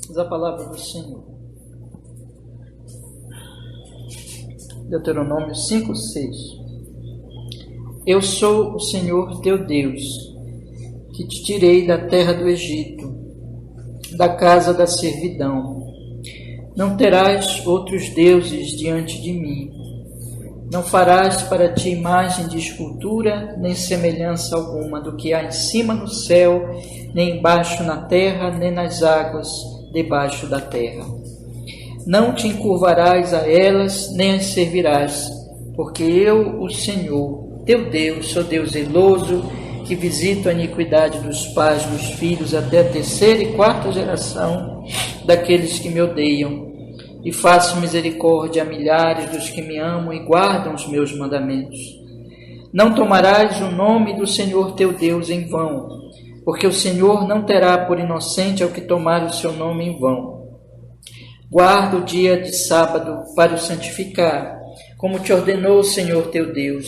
Diz a palavra do Senhor. Deuteronômio 5:6. Eu sou o Senhor teu Deus, que te tirei da terra do Egito, da casa da servidão. Não terás outros deuses diante de mim. Não farás para ti imagem de escultura, nem semelhança alguma do que há em cima no céu, nem embaixo na terra, nem nas águas debaixo da terra. Não te encurvarás a elas, nem as servirás, porque eu, o Senhor, teu Deus, sou Deus zeloso, que visito a iniquidade dos pais dos filhos até a 3ª e 4ª geração daqueles que me odeiam, e faço misericórdia a milhares dos que me amam e guardam os meus mandamentos. Não tomarás o nome do Senhor teu Deus em vão, porque o Senhor não terá por inocente ao que tomar o seu nome em vão. Guarda o dia de sábado para o santificar, como te ordenou o Senhor teu Deus.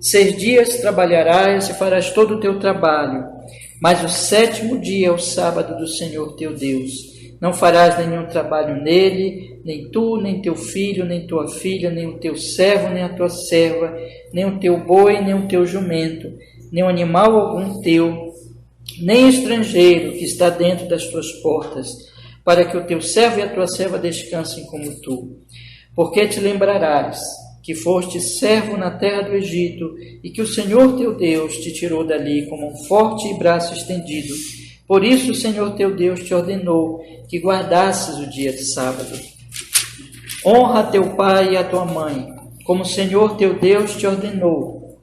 6 dias trabalharás e farás todo o teu trabalho, mas o 7º dia é o sábado do Senhor teu Deus. Não farás nenhum trabalho nele, nem tu, nem teu filho, nem tua filha, nem o teu servo, nem a tua serva, nem o teu boi, nem o teu jumento, nem animal algum teu, nem estrangeiro que está dentro das tuas portas, para que o teu servo e a tua serva descansem como tu. Porque te lembrarás que foste servo na terra do Egito e que o Senhor teu Deus te tirou dali como um forte braço estendido. Por isso o Senhor teu Deus te ordenou que guardasses o dia de sábado. Honra a teu pai e a tua mãe, como o Senhor teu Deus te ordenou,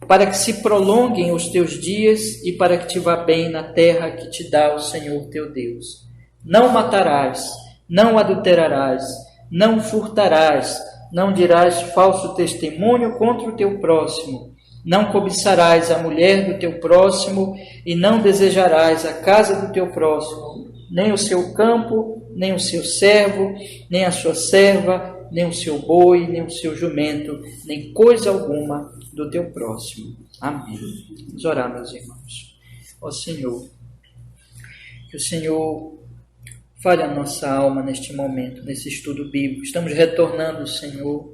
para que se prolonguem os teus dias e para que te vá bem na terra que te dá o Senhor teu Deus. Não matarás, não adulterarás, não furtarás, não dirás falso testemunho contra o teu próximo, não cobiçarás a mulher do teu próximo e não desejarás a casa do teu próximo, nem o seu campo, nem o seu servo, nem a sua serva, nem o seu boi, nem o seu jumento, nem coisa alguma do teu próximo. Amém. Vamos orar, meus irmãos. Ó Senhor, que o Senhor fale a nossa alma neste momento, nesse estudo bíblico. Estamos retornando, Senhor,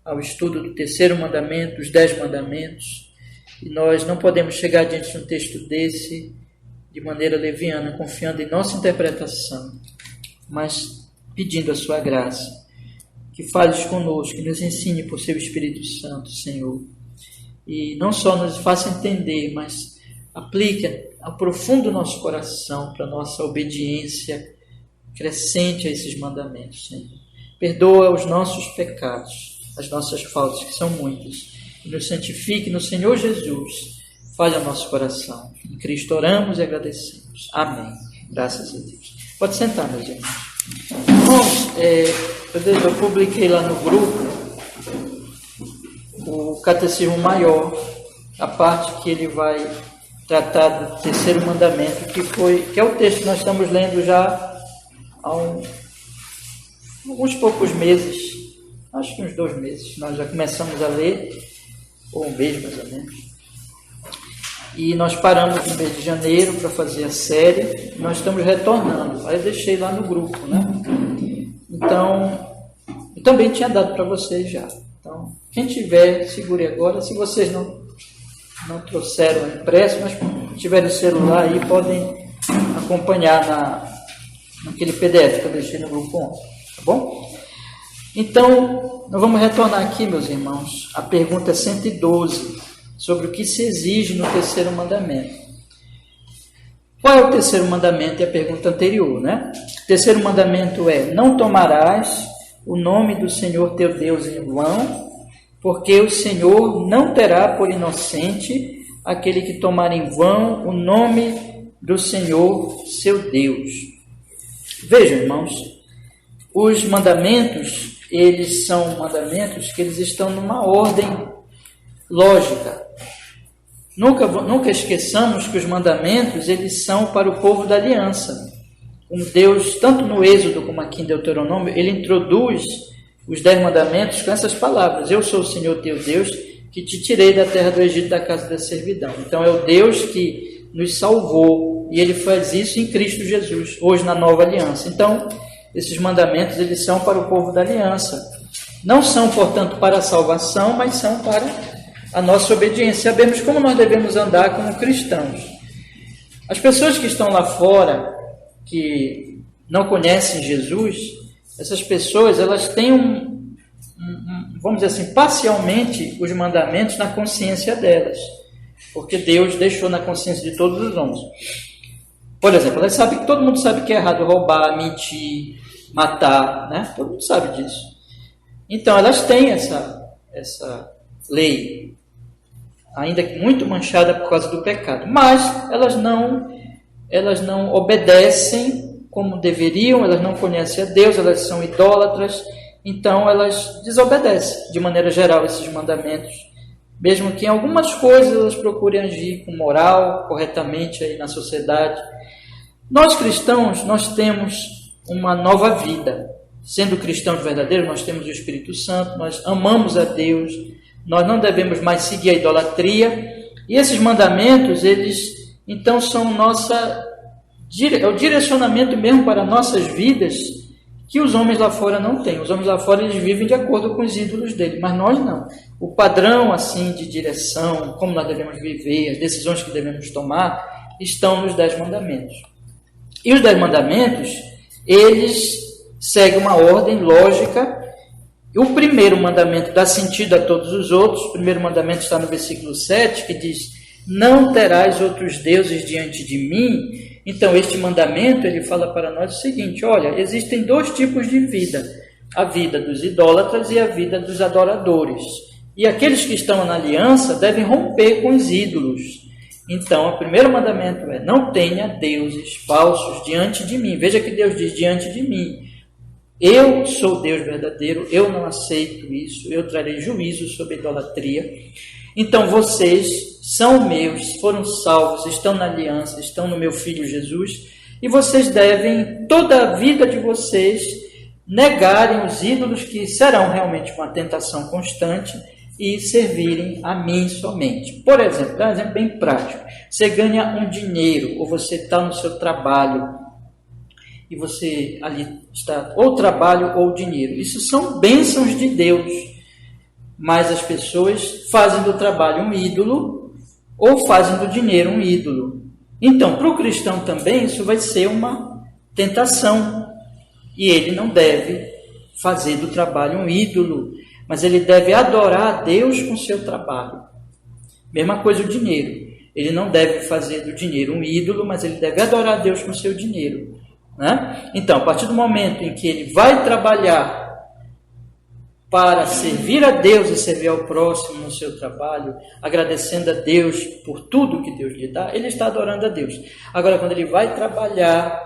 ao estudo do 3º mandamento, os 10 mandamentos, e nós não podemos chegar diante de um texto desse de maneira leviana, confiando em nossa interpretação, mas pedindo a sua graça, que fales conosco, que nos ensine por seu Espírito Santo, Senhor, e não só nos faça entender, mas aplique, aprofunde o nosso coração para a nossa obediência crescente a esses mandamentos, Senhor. Perdoa os nossos pecados, as nossas faltas, que são muitas, e nos santifique no Senhor Jesus. Fale ao nosso coração. Em Cristo oramos e agradecemos. Amém. Graças a Deus. Pode sentar, meus irmãos. Irmãos, eu publiquei lá no grupo o Catecismo Maior, a parte que ele vai tratar do 3º mandamento, que é o texto que nós estamos lendo já há alguns poucos meses, acho que uns 2 meses, nós já começamos a ler, ou um mês mais ou menos, e nós paramos no mês de janeiro para fazer a série, e nós estamos retornando, aí eu deixei lá no grupo, né? Então, eu também tinha dado para vocês já, então, quem tiver, segure agora, se vocês não trouxeram impresso, mas tiverem o celular aí, podem acompanhar naquele PDF que eu deixei no grupo ontem, tá bom? Então, nós vamos retornar aqui, meus irmãos, a pergunta 112, sobre o que se exige no 3º mandamento. Qual é o 3º mandamento? É a pergunta anterior, né? O 3º mandamento é: não tomarás o nome do Senhor teu Deus em vão, porque o Senhor não terá por inocente aquele que tomar em vão o nome do Senhor seu Deus. Vejam, irmãos, os mandamentos, eles são mandamentos que eles estão numa ordem lógica. Nunca esqueçamos que os mandamentos, eles são para o povo da aliança. Como Deus, tanto no Êxodo como aqui em Deuteronômio, ele introduz os 10 mandamentos com essas palavras: eu sou o Senhor teu Deus, que te tirei da terra do Egito, da casa da servidão. Então é o Deus que nos salvou, e ele faz isso em Cristo Jesus, hoje na nova aliança. Então, esses mandamentos, eles são para o povo da aliança. Não são, portanto, para a salvação, mas são para a nossa obediência. Sabemos como nós devemos andar como cristãos. As pessoas que estão lá fora, que não conhecem Jesus, essas pessoas, elas têm vamos dizer assim, parcialmente os mandamentos na consciência delas, porque Deus deixou na consciência de todos os homens. Por exemplo, elas sabem que todo mundo sabe que é errado roubar, mentir, matar, né? Todo mundo sabe disso. Então, elas têm essa lei, ainda que muito manchada por causa do pecado, mas elas não obedecem como deveriam, elas não conhecem a Deus, elas são idólatras, então elas desobedecem, de maneira geral, esses mandamentos, mesmo que em algumas coisas elas procurem agir com moral, corretamente aí na sociedade. Nós cristãos, nós temos uma nova vida. Sendo cristãos verdadeiros, nós temos o Espírito Santo, nós amamos a Deus, nós não devemos mais seguir a idolatria, e esses mandamentos, eles então são o direcionamento mesmo para nossas vidas, que os homens lá fora não têm. Os homens lá fora, eles vivem de acordo com os ídolos dele, mas nós não. O padrão assim de direção, como nós devemos viver, as decisões que devemos tomar, estão nos 10 mandamentos. E os 10 mandamentos, eles seguem uma ordem lógica. O primeiro mandamento dá sentido a todos os outros. O primeiro mandamento está no versículo 7, que diz: não terás outros deuses diante de mim. Então, este mandamento, ele fala para nós o seguinte: olha, existem 2 tipos de vida, a vida dos idólatras e a vida dos adoradores. E aqueles que estão na aliança devem romper com os ídolos. Então, o primeiro mandamento é: não tenha deuses falsos diante de mim. Veja que Deus diz: diante de mim. Eu sou Deus verdadeiro, eu não aceito isso, eu trarei juízo sobre a idolatria. Então, vocês são meus, foram salvos, estão na aliança, estão no meu Filho Jesus, e vocês devem, toda a vida de vocês, negarem os ídolos que serão realmente uma tentação constante e servirem a mim somente. Por exemplo, dá um exemplo bem prático. Você ganha um dinheiro, ou você está no seu trabalho, e você ali está, ou trabalho ou dinheiro. Isso são bênçãos de Deus, mas as pessoas fazem do trabalho um ídolo, ou fazem do dinheiro um ídolo. Então, para o cristão também, isso vai ser uma tentação, e ele não deve fazer do trabalho um ídolo, mas ele deve adorar a Deus com seu trabalho. Mesma coisa o dinheiro. Ele não deve fazer do dinheiro um ídolo, mas ele deve adorar a Deus com seu dinheiro. Né? Então, a partir do momento em que ele vai trabalhar para servir a Deus e servir ao próximo no seu trabalho, agradecendo a Deus por tudo que Deus lhe dá, ele está adorando a Deus. Agora, quando ele vai trabalhar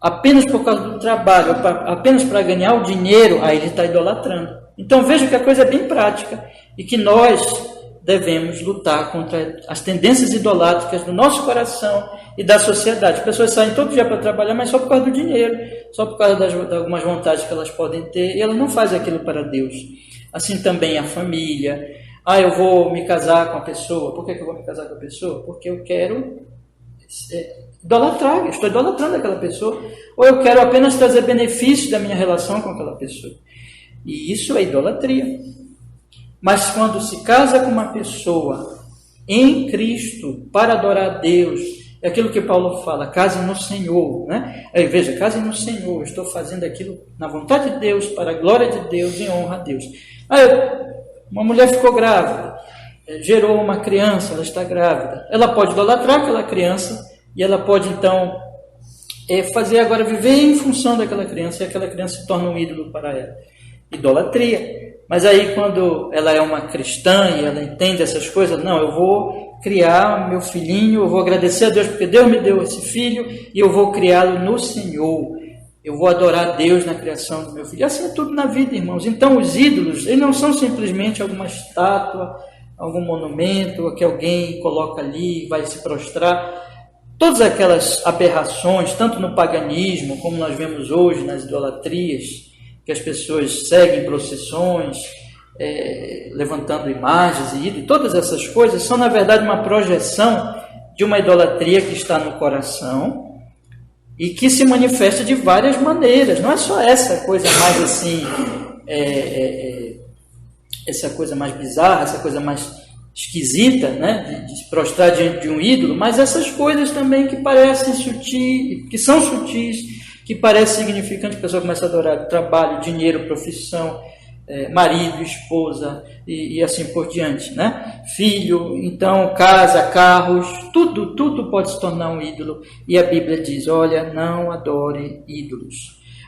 apenas por causa do trabalho, apenas para ganhar o dinheiro, aí ele está idolatrando. Então, veja que a coisa é bem prática e que nós devemos lutar contra as tendências idolátricas do nosso coração e da sociedade. As pessoas saem todo dia para trabalhar, mas só por causa do dinheiro, só por causa de algumas vontades que elas podem ter, e elas não fazem aquilo para Deus. Assim também a família. Eu vou me casar com a pessoa. Por que eu vou me casar com a pessoa? Porque eu quero idolatrar, eu estou idolatrando aquela pessoa, ou eu quero apenas trazer benefícios da minha relação com aquela pessoa. E isso é idolatria. Mas quando se casa com uma pessoa em Cristo para adorar a Deus, é aquilo que Paulo fala: case no Senhor, né? Veja, case no Senhor, eu estou fazendo aquilo na vontade de Deus, para a glória de Deus, em honra a Deus. Uma mulher ficou grávida, gerou uma criança, ela está grávida, ela pode idolatrar aquela criança, e ela pode então fazer agora, viver em função daquela criança, e aquela criança se torna um ídolo para ela. Idolatria. Mas aí, quando ela é uma cristã e ela entende essas coisas, não, eu vou criar meu filhinho, eu vou agradecer a Deus porque Deus me deu esse filho e eu vou criá-lo no Senhor. Eu vou adorar a Deus na criação do meu filho. Assim é tudo na vida, irmãos. Então, os ídolos, eles não são simplesmente alguma estátua, algum monumento que alguém coloca ali e vai se prostrar. Todas aquelas aberrações, tanto no paganismo, como nós vemos hoje nas idolatrias, que as pessoas seguem procissões, levantando imagens e todas essas coisas, são na verdade uma projeção de uma idolatria que está no coração e que se manifesta de várias maneiras. Não é só essa coisa mais assim, essa coisa mais bizarra, essa coisa mais esquisita, né, de se prostrar diante de um ídolo, mas essas coisas também que parecem sutis, que são sutis, que parecem significantes. A pessoa começa a adorar trabalho, dinheiro, profissão, marido, esposa e assim por diante, né? Filho, então casa, carros, tudo pode se tornar um ídolo, e a Bíblia diz: olha, não adore ídolos.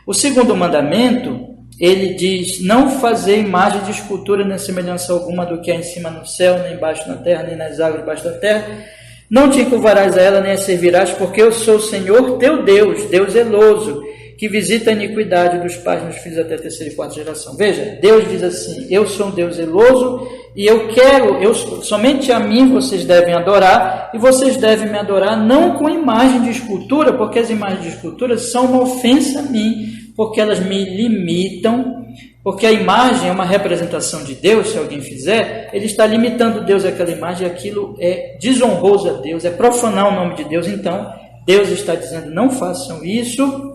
O segundo mandamento, ele diz: não fazer imagem de escultura nem semelhança alguma do que há em cima no céu, nem embaixo na terra, nem nas águas debaixo da terra. Não te encurvarás a ela, nem a servirás, porque eu sou o Senhor teu Deus, Deus zeloso, que visita a iniquidade dos pais nos filhos até a terceira e quarta geração. Veja, Deus diz assim: eu sou um Deus zeloso e somente a mim vocês devem adorar, e vocês devem me adorar não com imagem de escultura, porque as imagens de escultura são uma ofensa a mim, porque elas me limitam, porque a imagem é uma representação de Deus. Se alguém fizer, ele está limitando Deus àquela imagem, e aquilo é desonroso a Deus, é profanar o nome de Deus. Então, Deus está dizendo: não façam isso.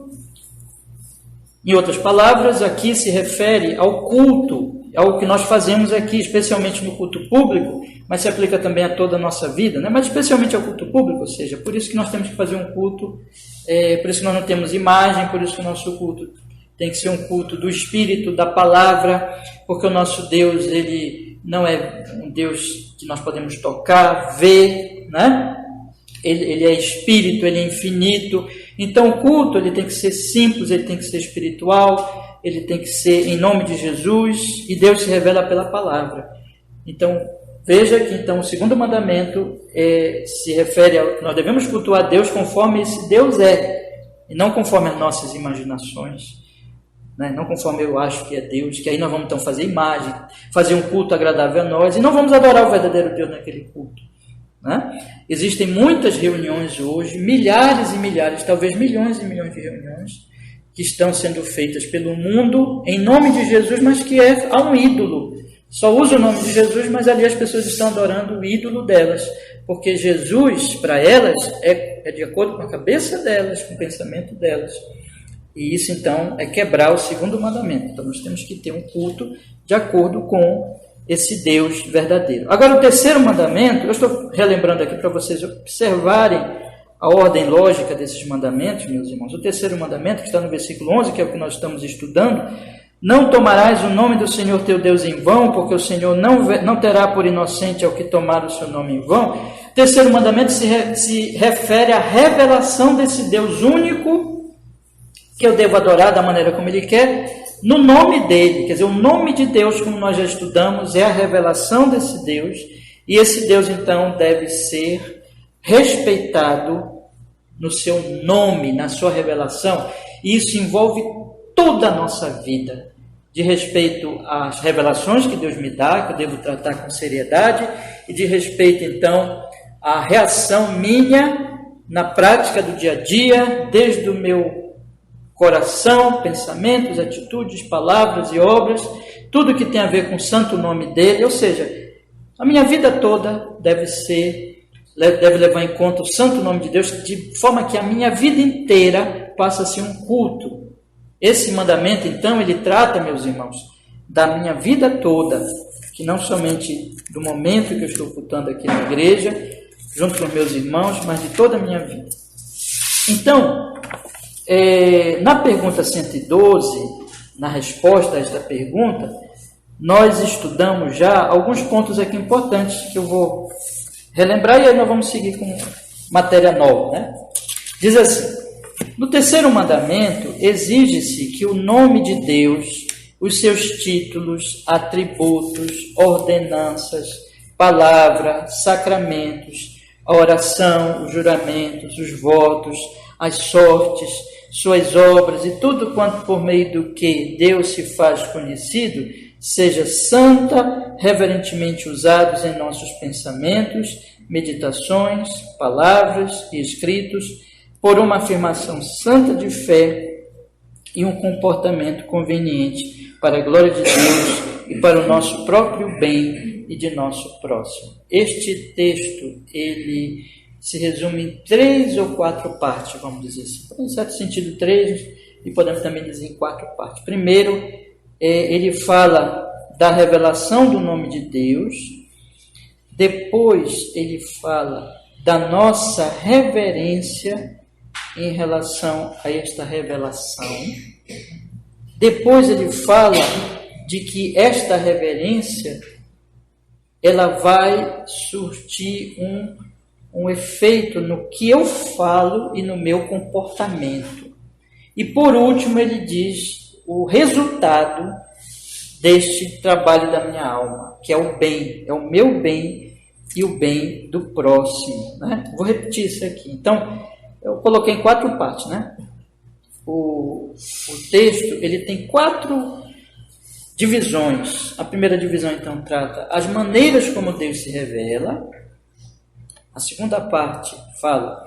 Em outras palavras, aqui se refere ao culto, ao que nós fazemos aqui, especialmente no culto público, mas se aplica também a toda a nossa vida, né? Mas especialmente ao culto público, ou seja, por isso que nós temos que fazer um culto, por isso que nós não temos imagem, por isso que o nosso culto tem que ser um culto do Espírito, da Palavra, porque o nosso Deus, ele não é um Deus que nós podemos tocar, ver, né? Ele é Espírito, ele é infinito. Então o culto, ele tem que ser simples, ele tem que ser espiritual, ele tem que ser em nome de Jesus, e Deus se revela pela palavra. Então, veja que então o segundo mandamento se refere a que nós devemos cultuar Deus conforme esse Deus é, e não conforme as nossas imaginações, né? Não conforme eu acho que é Deus, que aí nós vamos então fazer imagem, fazer um culto agradável a nós, e não vamos adorar o verdadeiro Deus naquele culto, né? Existem muitas reuniões hoje, milhares e milhares, talvez milhões e milhões de reuniões que estão sendo feitas pelo mundo em nome de Jesus, mas que é a um ídolo. Só usa o nome de Jesus, mas ali as pessoas estão adorando o ídolo delas, porque Jesus, para elas, é de acordo com a cabeça delas, com o pensamento delas. E isso, então, é quebrar o segundo mandamento. Então, nós temos que ter um culto de acordo com esse Deus verdadeiro. Agora, o terceiro mandamento, eu estou relembrando aqui para vocês observarem a ordem lógica desses mandamentos, meus irmãos. O terceiro mandamento, que está no versículo 11, que é o que nós estamos estudando: não tomarás o nome do Senhor teu Deus em vão, porque o Senhor não terá por inocente ao que tomar o seu nome em vão. O terceiro mandamento se refere à revelação desse Deus único, que eu devo adorar da maneira como Ele quer, no nome dEle. Quer dizer, o nome de Deus, como nós já estudamos, é a revelação desse Deus, e esse Deus, então, deve ser respeitado no seu nome, na sua revelação, e isso envolve toda a nossa vida, de respeito às revelações que Deus me dá, que eu devo tratar com seriedade, e de respeito, então, à reação minha na prática do dia a dia, desde o meu coração, pensamentos, atitudes, palavras e obras, tudo que tem a ver com o santo nome dele. Ou seja, a minha vida toda deve levar em conta o santo nome de Deus, de forma que a minha vida inteira passa a ser um culto. Esse mandamento, então, ele trata, meus irmãos, da minha vida toda, que não somente do momento que eu estou cultuando aqui na igreja, junto com meus irmãos, mas de toda a minha vida. Então, na pergunta 112, na resposta a esta pergunta, nós estudamos já alguns pontos aqui importantes que eu vou relembrar, e aí nós vamos seguir com matéria nova, né? Diz assim: no terceiro mandamento, exige-se que o nome de Deus, os seus títulos, atributos, ordenanças, palavra, sacramentos, a oração, os juramentos, os votos, as sortes, suas obras e tudo quanto por meio do que Deus se faz conhecido, seja santa, reverentemente usados em nossos pensamentos, meditações, palavras e escritos, por uma afirmação santa de fé e um comportamento conveniente para a glória de Deus e para o nosso próprio bem e de nosso próximo. Este texto, ele se resume em 3 ou 4 partes, vamos dizer assim. Em certo sentido, 3, e podemos também dizer em 4 partes. Primeiro, ele fala da revelação do nome de Deus. Depois, ele fala da nossa reverência em relação a esta revelação. Depois, ele fala de que esta reverência ela vai surtir um efeito no que eu falo e no meu comportamento. E por último ele diz o resultado deste trabalho da minha alma, que é o bem, é o meu bem e o bem do próximo, né? Vou repetir isso aqui. Então, eu coloquei em 4 partes, né? O texto ele tem 4 divisões. A primeira divisão, então, trata as maneiras como Deus se revela. A segunda parte fala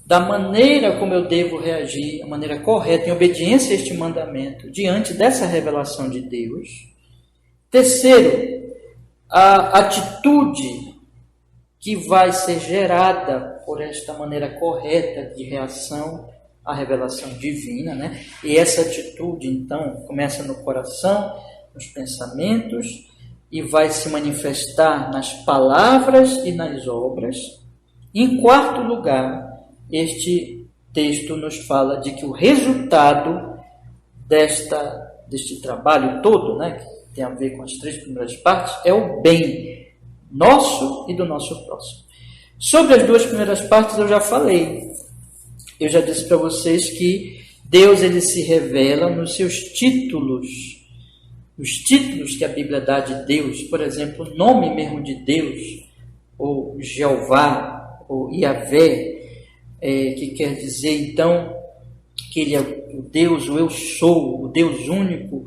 da maneira como eu devo reagir, a maneira correta, em obediência a este mandamento, diante dessa revelação de Deus. Terceiro, a atitude que vai ser gerada por esta maneira correta de reação à revelação divina, né? E essa atitude, então, começa no coração, nos pensamentos, e vai se manifestar nas palavras e nas obras. Em quarto lugar, este texto nos fala de que o resultado deste trabalho todo, né, que tem a ver com as 3 primeiras partes, é o bem nosso e do nosso próximo. Sobre as 2 primeiras partes eu já falei. Eu já disse para vocês que Deus ele se revela nos seus títulos. Os títulos que a Bíblia dá de Deus, por exemplo, o nome mesmo de Deus, ou Jeová, ou Yahvé, que quer dizer, então, que Ele é o Deus, o Eu Sou, o Deus único,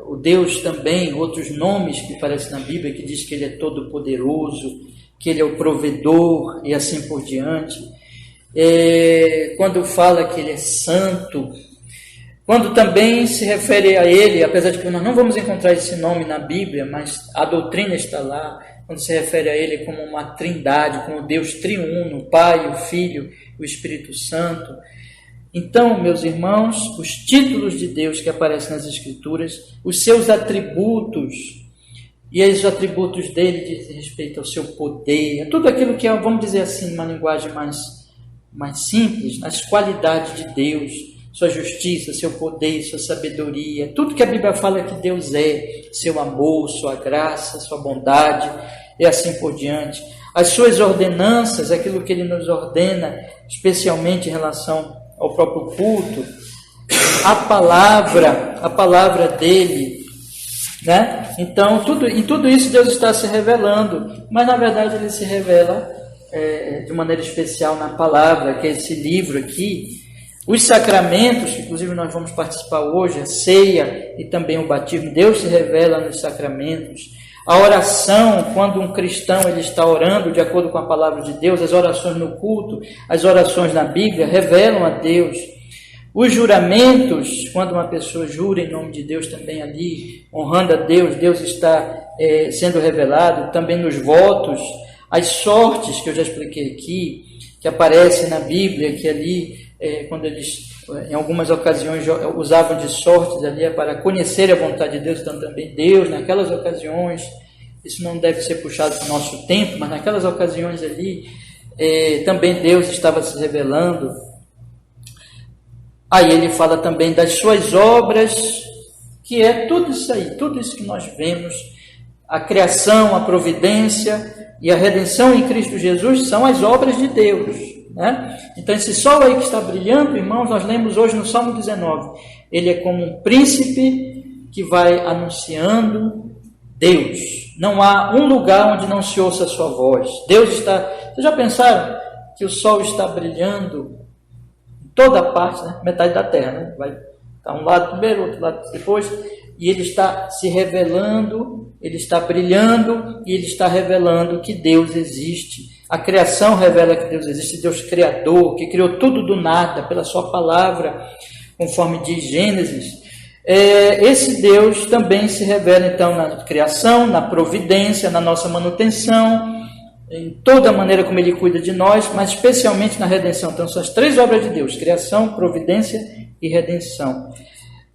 o Deus também, outros nomes que aparecem na Bíblia, que diz que Ele é todo-poderoso, que Ele é o provedor, e assim por diante. Quando fala que Ele é santo, quando também se refere a Ele, apesar de que nós não vamos encontrar esse nome na Bíblia, mas a doutrina está lá, quando se refere a Ele como uma trindade, como Deus triuno, o Pai, o Filho, o Espírito Santo. Então, meus irmãos, os títulos de Deus que aparecem nas Escrituras, os seus atributos, e os atributos dele dizem respeito ao seu poder, tudo aquilo que é, vamos dizer assim, numa linguagem mais simples, as qualidades de Deus, sua justiça, seu poder, sua sabedoria, tudo que a Bíblia fala que Deus é, seu amor, sua graça, sua bondade, e assim por diante. As suas ordenanças, aquilo que Ele nos ordena, especialmente em relação ao próprio culto, a palavra dele, né? Então, em tudo isso Deus está se revelando, mas na verdade Ele se revela de maneira especial na palavra, que é esse livro aqui. Os sacramentos, que inclusive nós vamos participar hoje, a ceia e também o batismo, Deus se revela nos sacramentos. A oração, quando um cristão ele está orando de acordo com a palavra de Deus, as orações no culto, as orações na Bíblia revelam a Deus. Os juramentos, quando uma pessoa jura em nome de Deus também ali, honrando a Deus, Deus está sendo revelado. Também nos votos, as sortes que eu já expliquei aqui, que aparecem na Bíblia, que ali, quando eles, em algumas ocasiões, usavam de sortes ali para conhecer a vontade de Deus, então também Deus, naquelas ocasiões, isso não deve ser puxado para o nosso tempo, mas naquelas ocasiões ali, também Deus estava se revelando. Aí ele fala também das suas obras, que é tudo isso aí, tudo isso que nós vemos, a criação, a providência e a redenção em Cristo Jesus são as obras de Deus, né? Então esse sol aí que está brilhando, irmãos, nós lemos hoje no Salmo 19, ele é como um príncipe que vai anunciando Deus. Não há um lugar onde não se ouça a sua voz. Deus está... Vocês já pensaram que o sol está brilhando em toda a parte, né? Metade da terra, né? Vai estar um lado primeiro, outro lado depois, e ele está se revelando, ele está brilhando e ele está revelando que Deus existe. A criação revela que Deus existe, Deus criador, que criou tudo do nada pela sua palavra, conforme diz Gênesis. Esse Deus também se revela então na criação, na providência, na nossa manutenção, em toda a maneira como Ele cuida de nós, mas especialmente na redenção. Então, são as 3 obras de Deus: criação, providência e redenção.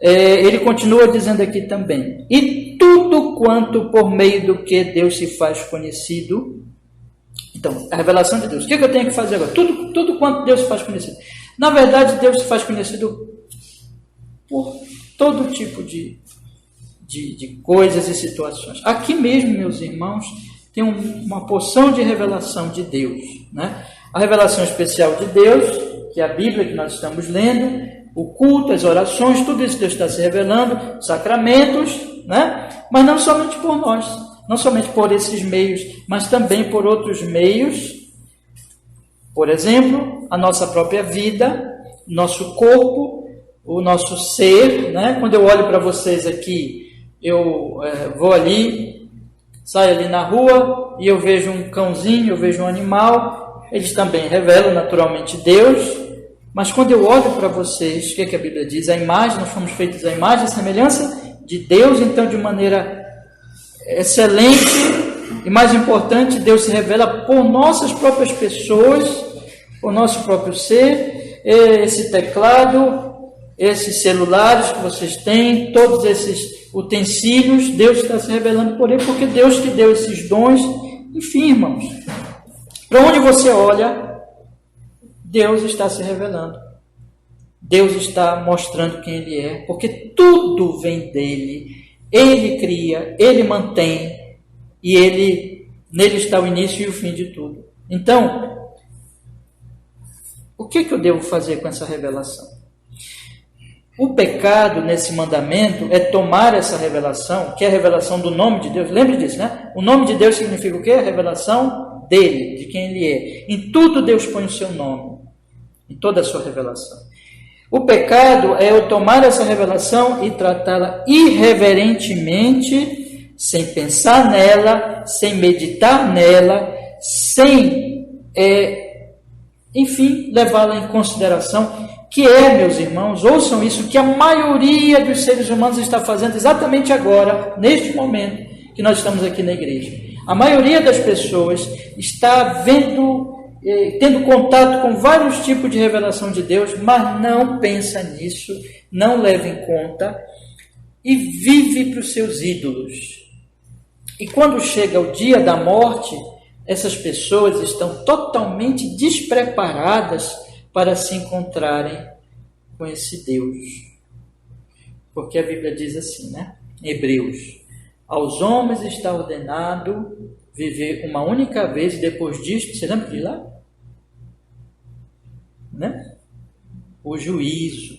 Ele continua dizendo aqui também: e tudo quanto por meio do que Deus se faz conhecido. Então, a revelação de Deus. O que eu tenho que fazer agora? Tudo quanto Deus se faz conhecido. Na verdade, Deus se faz conhecido por todo tipo de coisas e situações. Aqui mesmo, meus irmãos, tem uma porção de revelação de Deus, né? A revelação especial de Deus, que é a Bíblia que nós estamos lendo, o culto, as orações, tudo isso Deus está se revelando, sacramentos, né? Mas não somente por nós, não somente por esses meios, mas também por outros meios. Por exemplo, a nossa própria vida, nosso corpo, o nosso ser, né? Quando eu olho para vocês aqui, eu vou ali, saio ali na rua e eu vejo um cãozinho, eu vejo um animal, eles também revelam naturalmente Deus, mas quando eu olho para vocês, o que a Bíblia diz? A imagem, nós fomos feitos à imagem e semelhança de Deus, então de maneira excelente e mais importante, Deus se revela por nossas próprias pessoas, por nosso próprio ser. Esse teclado, esses celulares que vocês têm, todos esses utensílios, Deus está se revelando por ele, porque Deus que deu esses dons. Enfim, irmãos, para onde você olha, Deus está se revelando. Deus está mostrando quem Ele é, porque tudo vem dEle. Ele cria, Ele mantém, e nele está o início e o fim de tudo. Então, o que eu devo fazer com essa revelação? O pecado nesse mandamento é tomar essa revelação, que é a revelação do nome de Deus. Lembre disso, né? O nome de Deus significa o quê? A revelação dele, de quem ele é. Em tudo Deus põe o seu nome, em toda a sua revelação. O pecado é eu tomar essa revelação e tratá-la irreverentemente, sem pensar nela, sem meditar nela, sem, enfim, levá-la em consideração, que meus irmãos, ouçam isso, que a maioria dos seres humanos está fazendo exatamente agora, neste momento que nós estamos aqui na igreja. A maioria das pessoas está tendo contato com vários tipos de revelação de Deus, mas não pensa nisso, não leva em conta e vive para os seus ídolos. E quando chega o dia da morte, essas pessoas estão totalmente despreparadas para se encontrarem com esse Deus. Porque a Bíblia diz assim, né? Em Hebreus: aos homens está ordenado viver uma única vez e depois disto, você lembra de lá? Né? O juízo.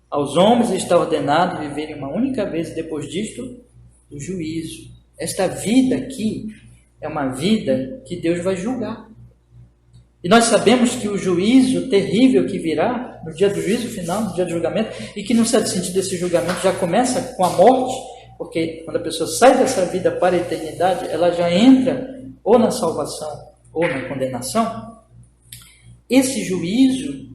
Aos homens está ordenado viverem uma única vez e depois disto, o juízo. Esta vida aqui é uma vida que Deus vai julgar. E nós sabemos que o juízo terrível que virá no dia do juízo final, no dia do julgamento, e que, num certo sentido, esse julgamento já começa com a morte, porque quando a pessoa sai dessa vida para a eternidade, ela já entra ou na salvação ou na condenação. Esse juízo,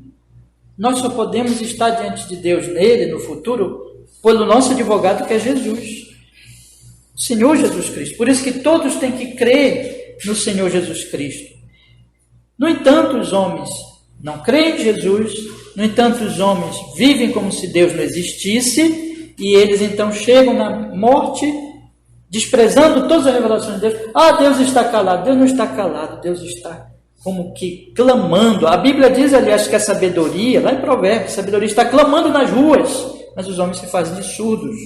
nós só podemos estar diante de Deus nele, no futuro, pelo nosso advogado, que é Jesus, o Senhor Jesus Cristo. Por isso que todos têm que crer no Senhor Jesus Cristo. No entanto, os homens não creem em Jesus, no entanto, os homens vivem como se Deus não existisse, e eles então chegam na morte, desprezando todas as revelações de Deus. Deus está calado. Deus não está calado, Deus está como que clamando. A Bíblia diz, aliás, que a sabedoria, lá em Provérbios, a sabedoria está clamando nas ruas, mas os homens se fazem de surdos.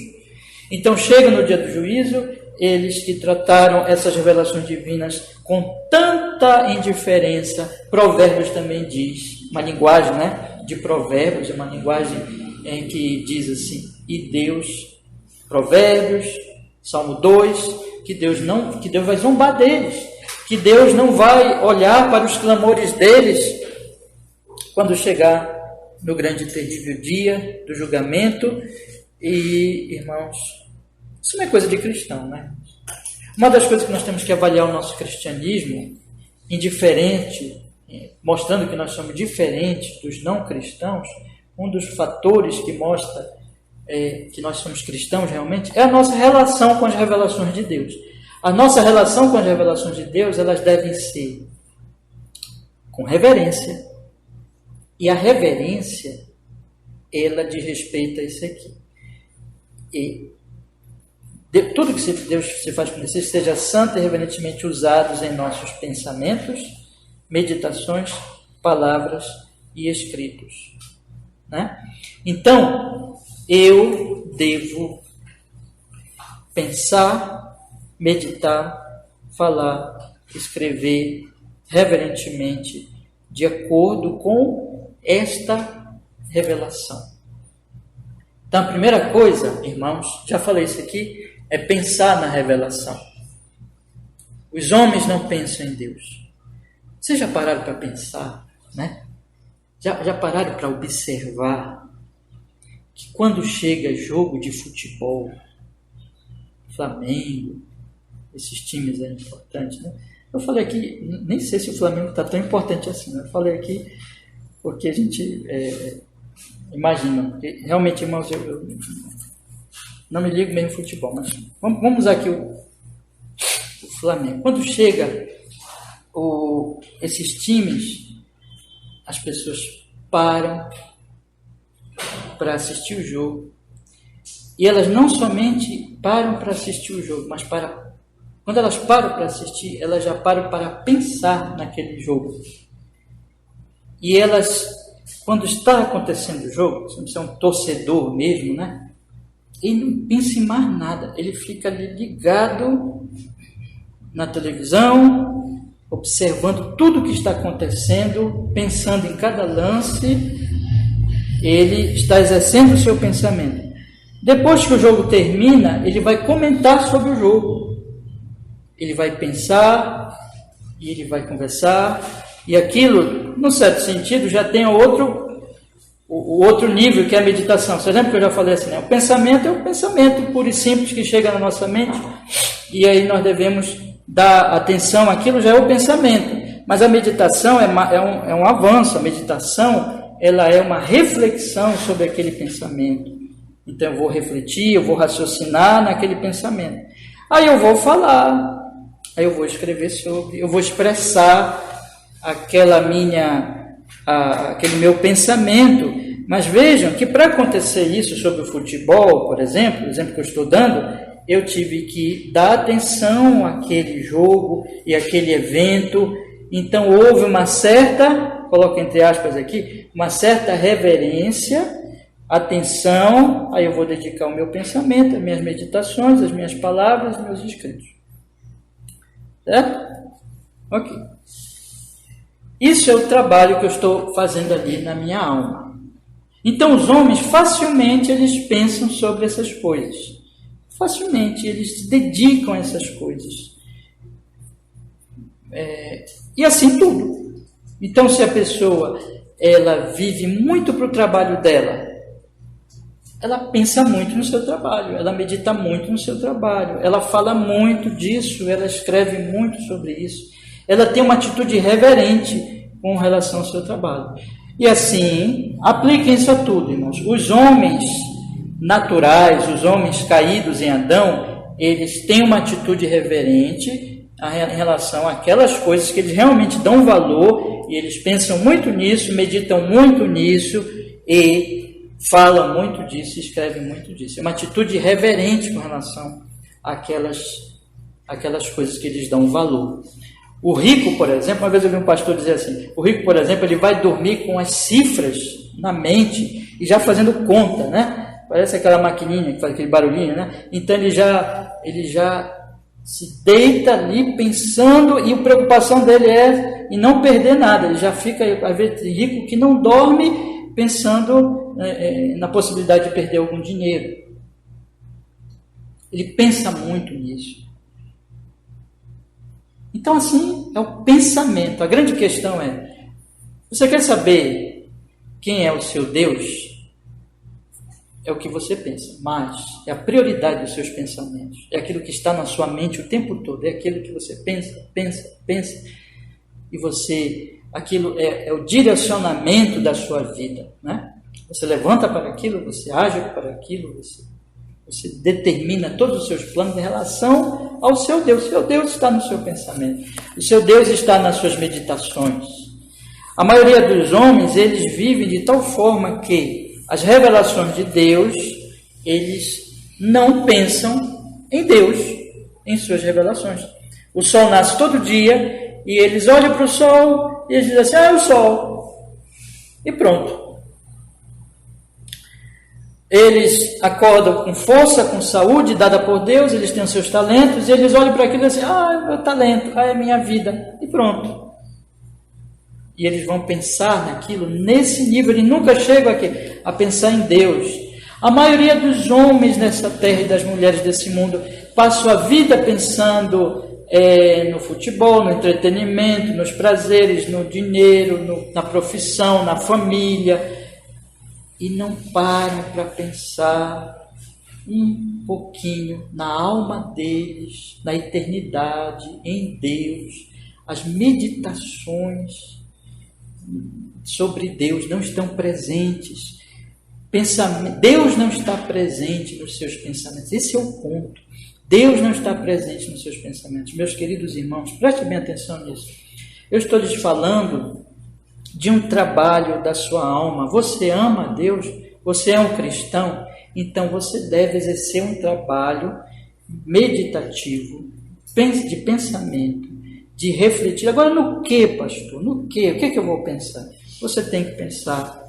Então chega no dia do juízo, eles que trataram essas revelações divinas com tanta indiferença. Provérbios também diz, uma linguagem, né, de Provérbios, uma linguagem em que diz assim, e Deus, Provérbios, Salmo 2, que Deus vai zombar deles, que Deus não vai olhar para os clamores deles quando chegar no grande e terrível dia do julgamento. E, irmãos, isso não é coisa de cristão, né? Uma das coisas que nós temos que avaliar o nosso cristianismo, indiferente, mostrando que nós somos diferentes dos não cristãos, um dos fatores que mostra que nós somos cristãos realmente, é a nossa relação com as revelações de Deus. A nossa relação com as revelações de Deus, elas devem ser com reverência. E a reverência, ela diz respeito a isso aqui. E tudo que Deus se faz conhecer seja santo e reverentemente usados em nossos pensamentos, meditações, palavras e escritos. Né? Então, eu devo pensar, meditar, falar, escrever reverentemente, de acordo com esta revelação. Então, a primeira coisa, irmãos, já falei isso aqui, é pensar na revelação. Os homens não pensam em Deus. Vocês já pararam para pensar, né? Já pararam para observar que quando chega jogo de futebol, Flamengo, esses times aí importantes, né? Eu falei aqui, nem sei se o Flamengo está tão importante assim, né? Eu falei aqui porque a gente imagina, porque realmente, irmãos, eu não me ligo mesmo em futebol, mas vamos usar aqui o Flamengo. Quando chega esses times, as pessoas param para assistir o jogo. E elas não somente param para assistir o jogo, mas quando elas param para assistir, elas já param para pensar naquele jogo. E elas, quando está acontecendo o jogo, se você é um torcedor mesmo, né? Ele não pensa em mais nada, ele fica ali ligado na televisão, observando tudo o que está acontecendo, pensando em cada lance, ele está exercendo o seu pensamento. Depois que o jogo termina, ele vai comentar sobre o jogo, ele vai pensar, e ele vai conversar, e aquilo, num certo sentido, já tem o outro nível, que é a meditação. Você lembra que eu já falei assim, né? O pensamento é o pensamento puro e simples que chega na nossa mente, e aí nós devemos dar atenção àquilo, já é o pensamento. Mas a meditação é um avanço, a meditação ela é uma reflexão sobre aquele pensamento. Então eu vou refletir, eu vou raciocinar naquele pensamento. Aí eu vou falar, aí eu vou escrever sobre, eu vou expressar aquele meu pensamento. Mas vejam que para acontecer isso sobre o futebol, por exemplo, o exemplo que eu estou dando, eu tive que dar atenção àquele jogo e àquele evento. Então houve uma certa, coloco entre aspas aqui, uma certa reverência, atenção, aí eu vou dedicar o meu pensamento, as minhas meditações, as minhas palavras, os meus escritos. Certo? Ok. Isso é o trabalho que eu estou fazendo ali na minha alma. Então os homens facilmente eles pensam sobre essas coisas. Facilmente eles se dedicam a essas coisas. E assim tudo. Então se a pessoa ela vive muito para o trabalho dela, ela pensa muito no seu trabalho, ela medita muito no seu trabalho, ela fala muito disso, ela escreve muito sobre isso, ela tem uma atitude reverente com relação ao seu trabalho. E assim, apliquem isso a tudo, irmãos. Os homens naturais, os homens caídos em Adão, eles têm uma atitude reverente em relação àquelas coisas que eles realmente dão valor, e eles pensam muito nisso, meditam muito nisso, e falam muito disso, escrevem muito disso. É uma atitude reverente com relação àquelas coisas que eles dão valor. O rico, por exemplo, uma vez eu vi um pastor dizer assim, o rico, por exemplo, ele vai dormir com as cifras na mente e já fazendo conta, né? Parece aquela maquininha que faz aquele barulhinho, né? Então ele já se deita ali pensando, e a preocupação dele é em não perder nada. Ele já fica, às vezes, rico que não dorme pensando na possibilidade de perder algum dinheiro. Ele pensa muito nisso. Então, assim, é o pensamento. A grande questão é, você quer saber quem é o seu Deus? É o que você pensa, mas é a prioridade dos seus pensamentos. É aquilo que está na sua mente o tempo todo. É aquilo que você pensa. E aquilo é o direcionamento da sua vida, né? Você levanta para aquilo, você age para aquilo, Você determina todos os seus planos em relação ao seu Deus. O seu Deus está no seu pensamento. O seu Deus está nas suas meditações. A maioria dos homens, eles vivem de tal forma que as revelações de Deus, eles não pensam em Deus, em suas revelações. O sol nasce todo dia e eles olham para o sol e eles dizem assim, é o sol. E pronto. Eles acordam com força, com saúde dada por Deus, eles têm os seus talentos e eles olham para aquilo e dizem, é meu talento, é minha vida. E pronto. E eles vão pensar naquilo nesse nível, eles nunca chegam aqui a pensar em Deus. A maioria dos homens nessa terra e das mulheres desse mundo passam a vida pensando no futebol, no entretenimento, nos prazeres, no dinheiro, na profissão, na família, e não param para pensar um pouquinho na alma deles, na eternidade, em Deus. As meditações sobre Deus não estão presentes. Deus não está presente nos seus pensamentos. Esse é o ponto. Deus não está presente nos seus pensamentos. Meus queridos irmãos, prestem bem atenção nisso. Eu estou lhes falando de um trabalho da sua alma. Você ama a Deus? Você é um cristão? Então você deve exercer um trabalho meditativo, de pensamento, de refletir. Agora, no que, pastor? No que? O que é que eu vou pensar? Você tem que pensar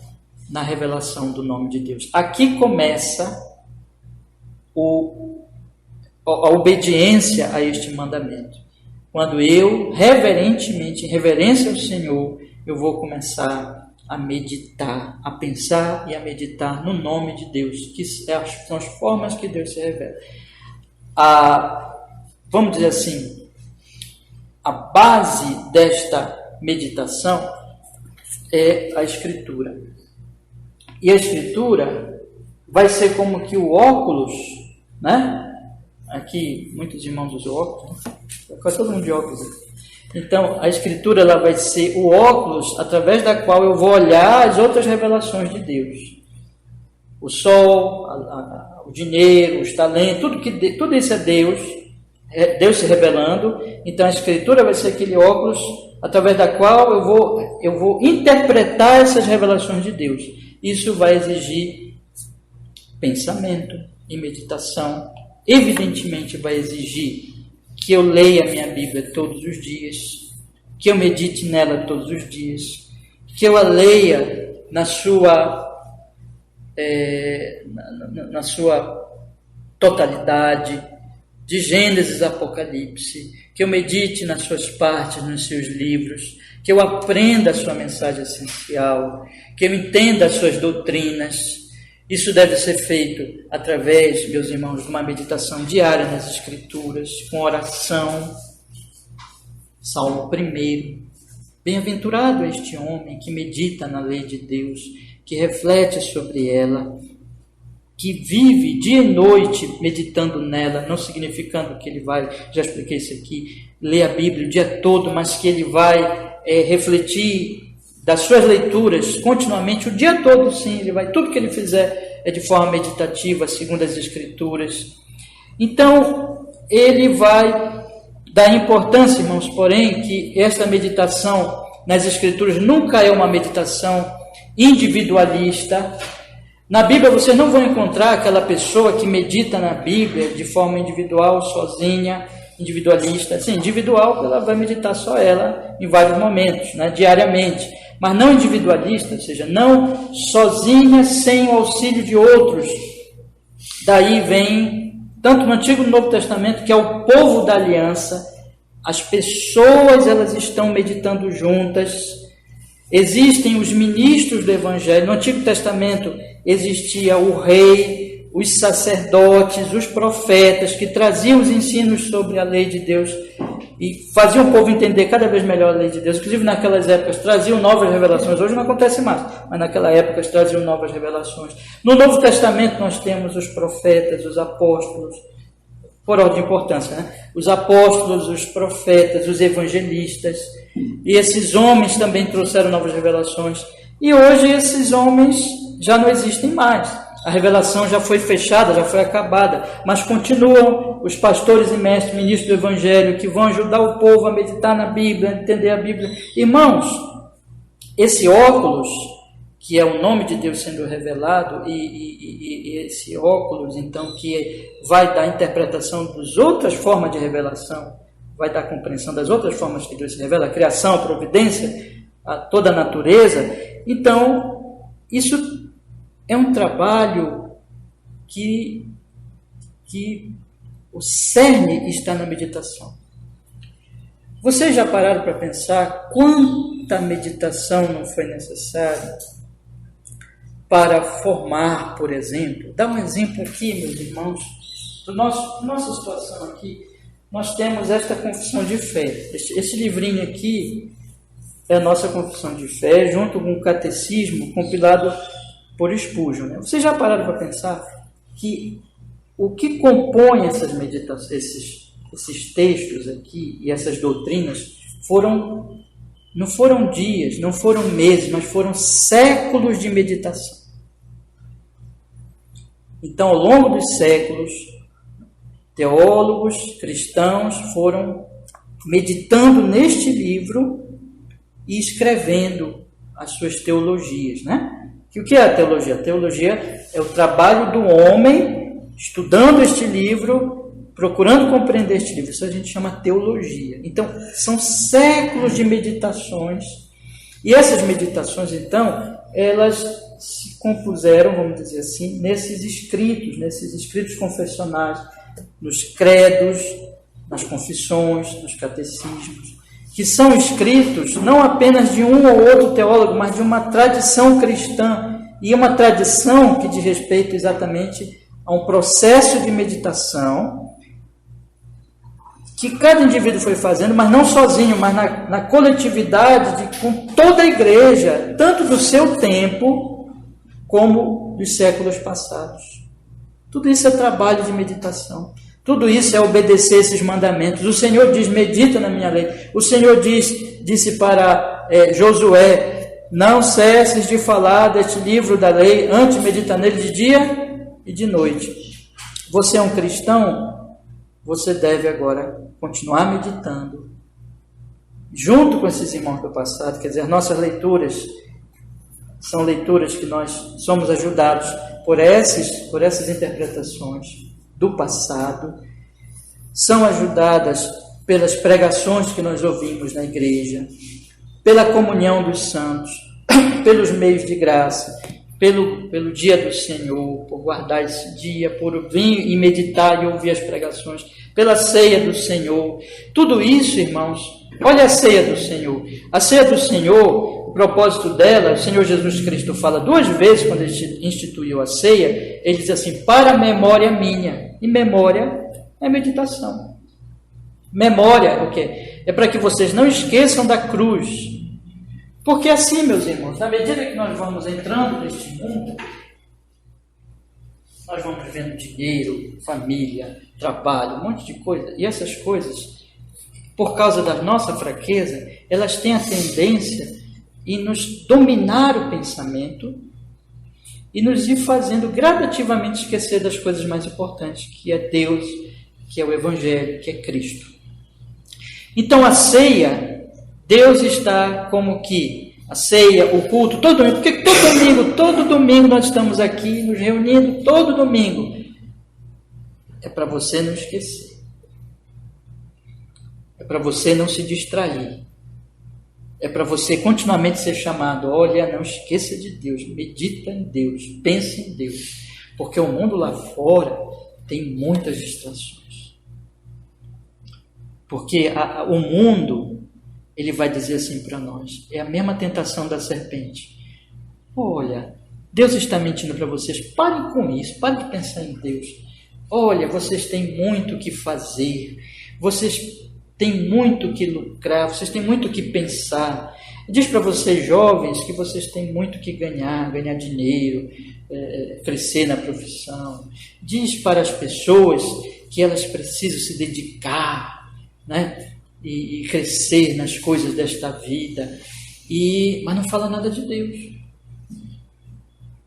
na revelação do nome de Deus. Aqui começa a obediência a este mandamento. Quando eu, reverentemente, em reverência ao Senhor, eu vou começar a meditar, a pensar e a meditar no nome de Deus, que são as formas que Deus se revela. Vamos dizer assim, a base desta meditação é a Escritura. E a Escritura vai ser como que o óculos, né? Aqui, muitos irmãos usam óculos, né? Quase todo mundo de óculos aqui. Então, a Escritura ela vai ser o óculos através da qual eu vou olhar as outras revelações de Deus. O sol, o dinheiro, os talentos, tudo isso é Deus se revelando. Então, a Escritura vai ser aquele óculos através da qual eu vou interpretar essas revelações de Deus. Isso vai exigir pensamento e meditação. Evidentemente, vai exigir que eu leia a minha Bíblia todos os dias, que eu medite nela todos os dias, que eu a leia na sua totalidade, de Gênesis a Apocalipse, que eu medite nas suas partes, nos seus livros, que eu aprenda a sua mensagem essencial, que eu entenda as suas doutrinas. Isso deve ser feito através, meus irmãos, de uma meditação diária nas Escrituras, com oração. Salmo 1. Bem-aventurado este homem que medita na lei de Deus, que reflete sobre ela, que vive dia e noite meditando nela, não significando que ele vai, já expliquei isso aqui, ler a Bíblia o dia todo, mas que ele vai refletir das suas leituras continuamente, o dia todo, sim, tudo que ele fizer é de forma meditativa, segundo as Escrituras. Então, ele vai dar importância, irmãos, porém, que esta meditação nas Escrituras nunca é uma meditação individualista. Na Bíblia vocês não vão encontrar aquela pessoa que medita na Bíblia de forma individual, sozinha, individualista. Sim, individual, ela vai meditar só ela em vários momentos, né, diariamente. Mas não individualista, ou seja, não sozinha, sem o auxílio de outros. Daí vem, tanto no Antigo e no Novo Testamento, que é o povo da aliança, as pessoas elas estão meditando juntas. Existem os ministros do Evangelho. No Antigo Testamento existia o rei, os sacerdotes, os profetas, que traziam os ensinos sobre a lei de Deus e faziam o povo entender cada vez melhor a lei de Deus. Inclusive, naquelas épocas, traziam novas revelações. Hoje não acontece mais, mas naquela época traziam novas revelações. No Novo Testamento nós temos os profetas, os apóstolos, por ordem de importância, né? Os apóstolos, os profetas, os evangelistas. E esses homens também trouxeram novas revelações. E hoje esses homens já não existem mais. A revelação já foi fechada, já foi acabada, mas continuam os pastores e mestres, ministros do Evangelho, que vão ajudar o povo a meditar na Bíblia, a entender a Bíblia. Irmãos, esse óculos, que é o nome de Deus sendo revelado, e esse óculos, então, que vai dar interpretação das outras formas de revelação, vai dar compreensão das outras formas que Deus se revela, a criação, a providência, a toda a natureza. Então, isso é um trabalho que o cerne está na meditação. Vocês já pararam para pensar quanta meditação não foi necessária para formar, por exemplo? Dá um exemplo aqui, meus irmãos, nossa situação aqui. Nós temos esta confissão de fé. Esse livrinho aqui é a nossa confissão de fé, junto com o catecismo compilado por Spurgeon, né? Vocês já pararam para pensar que o que compõe essas meditações, esses textos aqui e essas doutrinas não foram dias, não foram meses, mas foram séculos de meditação. Então, ao longo dos séculos, teólogos cristãos foram meditando neste livro e escrevendo as suas teologias, né? Que o que é a teologia? A teologia é o trabalho do homem estudando este livro, procurando compreender este livro. Isso a gente chama teologia. Então, são séculos de meditações. E essas meditações, então, elas se compuseram, vamos dizer assim, nesses escritos confessionais, nos credos, nas confissões, nos catecismos, que são escritos não apenas de um ou outro teólogo, mas de uma tradição cristã, e uma tradição que diz respeito exatamente a um processo de meditação que cada indivíduo foi fazendo, mas não sozinho, mas na coletividade, com toda a igreja, tanto do seu tempo como dos séculos passados. Tudo isso é trabalho de meditação. Tudo isso é obedecer esses mandamentos. O Senhor diz, medita na minha lei. O Senhor disse para Josué, não cesses de falar deste livro da lei, antes medita nele de dia e de noite. Você é um cristão, você deve agora continuar meditando, junto com esses irmãos do passado. Quer dizer, nossas leituras são leituras que nós somos ajudados por essas interpretações do passado, são ajudadas pelas pregações que nós ouvimos na igreja, pela comunhão dos santos, pelos meios de graça, pelo dia do Senhor, por guardar esse dia, por vir e meditar e ouvir as pregações, pela ceia do Senhor. Tudo isso, irmãos, olha a ceia do Senhor. A ceia do Senhor, o propósito dela, o Senhor Jesus Cristo fala 2 vezes quando ele instituiu a ceia, ele diz assim, para a memória minha. E memória é meditação. Memória, o quê? É para que vocês não esqueçam da cruz. Porque assim, meus irmãos, na medida que nós vamos entrando neste mundo, nós vamos vendo dinheiro, família, trabalho, um monte de coisa. E essas coisas, por causa da nossa fraqueza, elas têm a tendência em nos dominar o pensamento e nos ir fazendo gradativamente esquecer das coisas mais importantes, que é Deus, que é o Evangelho, que é Cristo. Então a ceia, Deus está como que a ceia, o culto, todo domingo, porque todo domingo nós estamos aqui nos reunindo, todo domingo. É para você não esquecer. É para você não se distrair. É para você continuamente ser chamado, olha, não esqueça de Deus, medita em Deus, pense em Deus. Porque o mundo lá fora tem muitas distrações. Porque o mundo, ele vai dizer assim para nós, é a mesma tentação da serpente. Olha, Deus está mentindo para vocês, parem com isso, parem de pensar em Deus. Olha, vocês têm muito o que fazer, vocês têm muito o que lucrar, vocês têm muito o que pensar. Diz para vocês jovens que vocês têm muito o que ganhar dinheiro, crescer na profissão. Diz para as pessoas que elas precisam se dedicar, né? E crescer nas coisas desta vida. Mas não fala nada de Deus.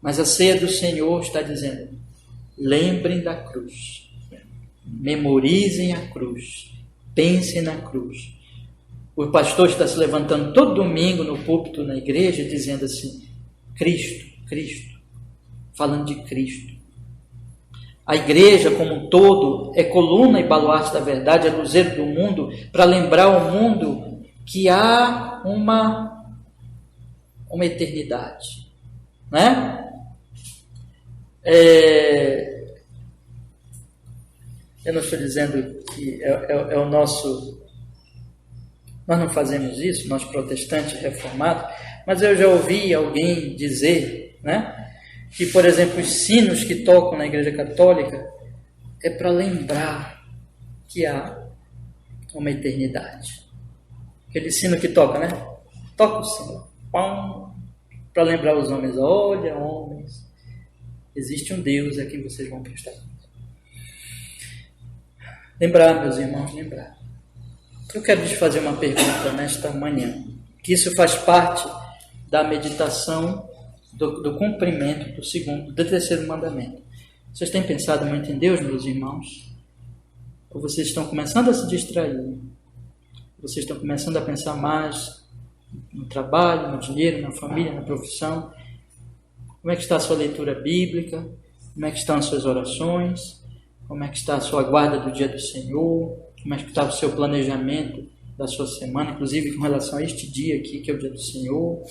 Mas a ceia do Senhor está dizendo: lembrem da cruz, memorizem a cruz, pensem na cruz. O pastor está se levantando todo domingo no púlpito na igreja dizendo assim: Cristo, Cristo, falando de Cristo. A igreja como um todo é coluna e baluarte da verdade, é luzeiro do mundo, para lembrar ao mundo que há uma eternidade, né? Eu não estou dizendo que é o nosso... Nós não fazemos isso, nós protestantes reformados, mas eu já ouvi alguém dizer, né, que, por exemplo, os sinos que tocam na Igreja Católica é para lembrar que há uma eternidade. Aquele sino que toca, né? Toca o sino, para lembrar os homens: olha, homens, existe um Deus a quem vocês vão prestar conta. Lembrar, meus irmãos, lembrar. Eu quero lhes fazer uma pergunta nesta manhã, que isso faz parte da meditação do cumprimento do terceiro mandamento. Vocês têm pensado muito em Deus, meus irmãos? Ou vocês estão começando a se distrair? Vocês estão começando a pensar mais no trabalho, no dinheiro, na família, na profissão? Como é que está a sua leitura bíblica? Como é que estão as suas orações? Como é que está a sua guarda do dia do Senhor? Como é que está o seu planejamento da sua semana, inclusive com relação a este dia aqui, que é o dia do Senhor?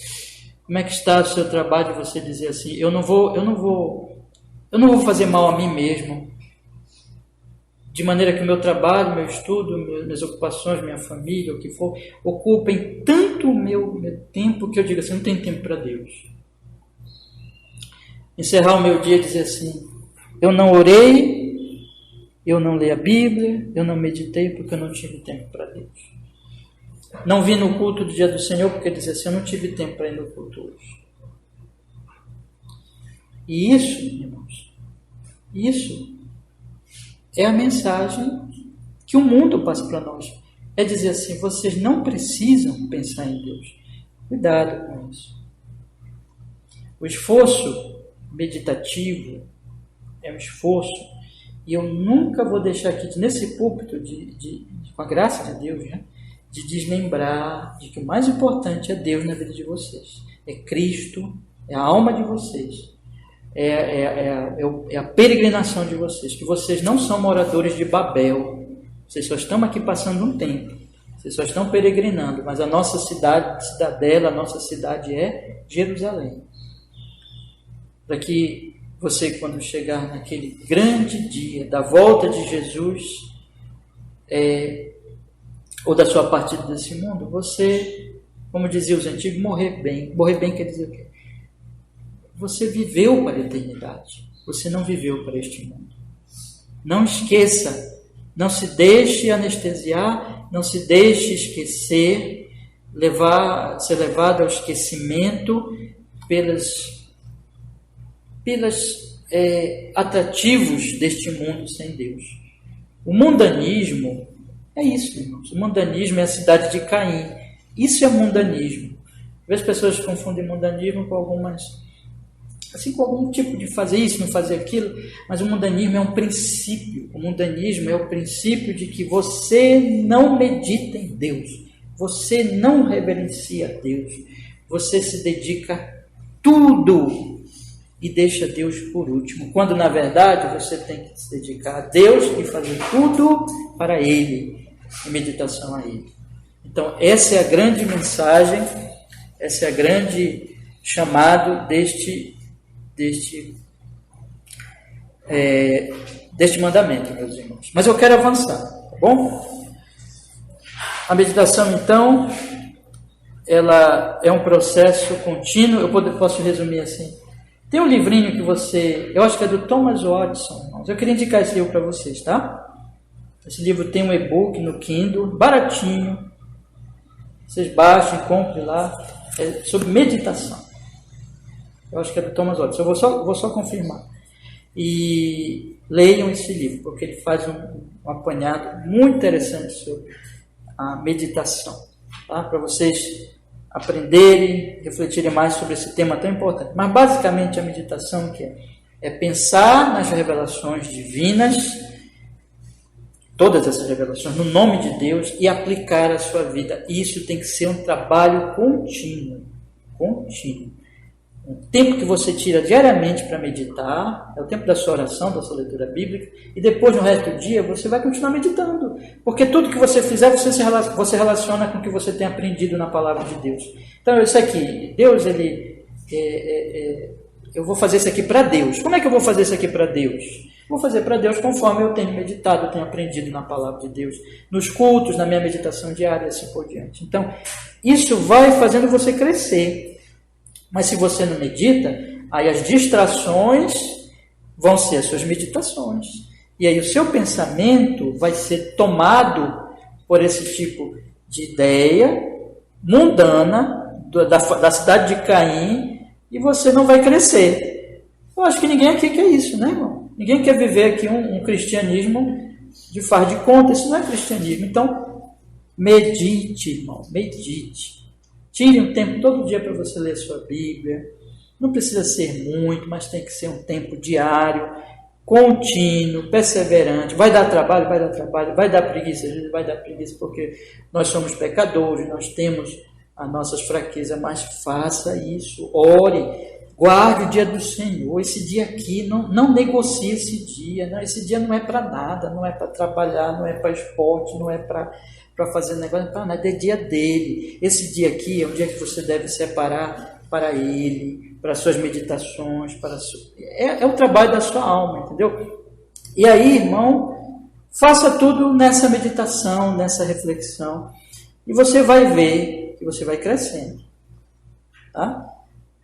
Como é que está o seu trabalho de você dizer assim: eu não vou fazer mal a mim mesmo, de maneira que o meu trabalho, meu estudo, minhas ocupações, minha família, o que for, ocupem tanto o meu tempo que eu digo assim: não tenho tempo para Deus. Encerrar o meu dia e dizer assim: eu não orei, eu não li a Bíblia, eu não meditei porque eu não tive tempo para Deus. Não vim no culto do dia do Senhor porque eu dizia assim: eu não tive tempo para ir no culto hoje. E isso, irmãos, isso é a mensagem que o mundo passa para nós. É dizer assim: vocês não precisam pensar em Deus. Cuidado com isso. O esforço meditativo é um esforço, e eu nunca vou deixar aqui, nesse púlpito, com a graça de Deus, né, de desmembrar de que o mais importante é Deus na vida de vocês. É Cristo, é a alma de vocês, é a peregrinação de vocês, que vocês não são moradores de Babel, vocês só estão aqui passando um tempo, vocês só estão peregrinando, mas a nossa cidadela, a nossa cidade é Jerusalém. Para que você, quando chegar naquele grande dia da volta de Jesus, ou da sua partida desse mundo, você, como diziam os antigos, morrer bem. Morrer bem quer dizer o quê? Você viveu para a eternidade, você não viveu para este mundo. Não esqueça, não se deixe anestesiar, não se deixe esquecer, ser levado ao esquecimento pelos atrativos deste mundo sem Deus. O mundanismo é isso, irmãos. O mundanismo é a cidade de Caim. Isso é mundanismo. Às vezes as pessoas confundem mundanismo com algum tipo de fazer isso, não fazer aquilo, mas o mundanismo é um princípio. O mundanismo é o princípio de que você não medita em Deus, você não reverencia a Deus, você se dedica tudo e deixa Deus por último, quando na verdade você tem que se dedicar a Deus e fazer tudo para Ele, em meditação a Ele. Então essa é a grande mensagem, esse é a grande chamado deste mandamento, meus irmãos. Mas eu quero avançar, tá bom? A meditação, então, ela é um processo contínuo. Eu posso resumir assim. Tem um livrinho que eu acho que é do Thomas Watson, irmãos. Eu queria indicar esse livro para vocês, tá? Esse livro tem um e-book no Kindle, baratinho. Vocês baixem, comprem lá. É sobre meditação. Eu acho que é do Thomas Watson. Eu vou só confirmar. E leiam esse livro, porque ele faz um apanhado muito interessante sobre a meditação, tá? Para vocês aprenderem, refletirem mais sobre esse tema tão importante. Mas basicamente a meditação que é pensar nas revelações divinas, todas essas revelações, no nome de Deus, e aplicar a sua vida. Isso tem que ser um trabalho contínuo. O tempo que você tira diariamente para meditar, é o tempo da sua oração, da sua leitura bíblica, e depois no resto do dia você vai continuar meditando, porque tudo que você fizer, você relaciona com o que você tem aprendido na palavra de Deus. Então isso aqui, Deus, eu vou fazer isso aqui para Deus. Como é que eu vou fazer isso aqui para Deus? Vou fazer para Deus conforme eu tenho meditado, eu tenho aprendido na palavra de Deus, nos cultos, na minha meditação diária e assim por diante. Então, isso vai fazendo você crescer. Mas se você não medita, aí as distrações vão ser as suas meditações. E aí o seu pensamento vai ser tomado por esse tipo de ideia mundana da cidade de Caim, e você não vai crescer. Eu acho que ninguém aqui quer isso, né, irmão? Ninguém quer viver aqui um cristianismo de faz de conta. Isso não é cristianismo. Então, medite, irmão, medite. Tire um tempo todo dia para você ler a sua Bíblia. Não precisa ser muito, mas tem que ser um tempo diário, contínuo, perseverante. Vai dar trabalho, vai dar preguiça, às vezes vai dar preguiça, porque nós somos pecadores, nós temos as nossas fraquezas, mas faça isso, ore, guarde o dia do Senhor. Esse dia aqui, não negocie esse dia, não, esse dia não é para nada, não é para trabalhar, não é para esporte, não é para fazer negócio, para nada, é dia dele. Esse dia aqui é um dia que você deve separar para ele, para suas meditações, é o trabalho da sua alma, entendeu? E aí, irmão, faça tudo nessa meditação, nessa reflexão, e você vai ver que você vai crescendo, tá?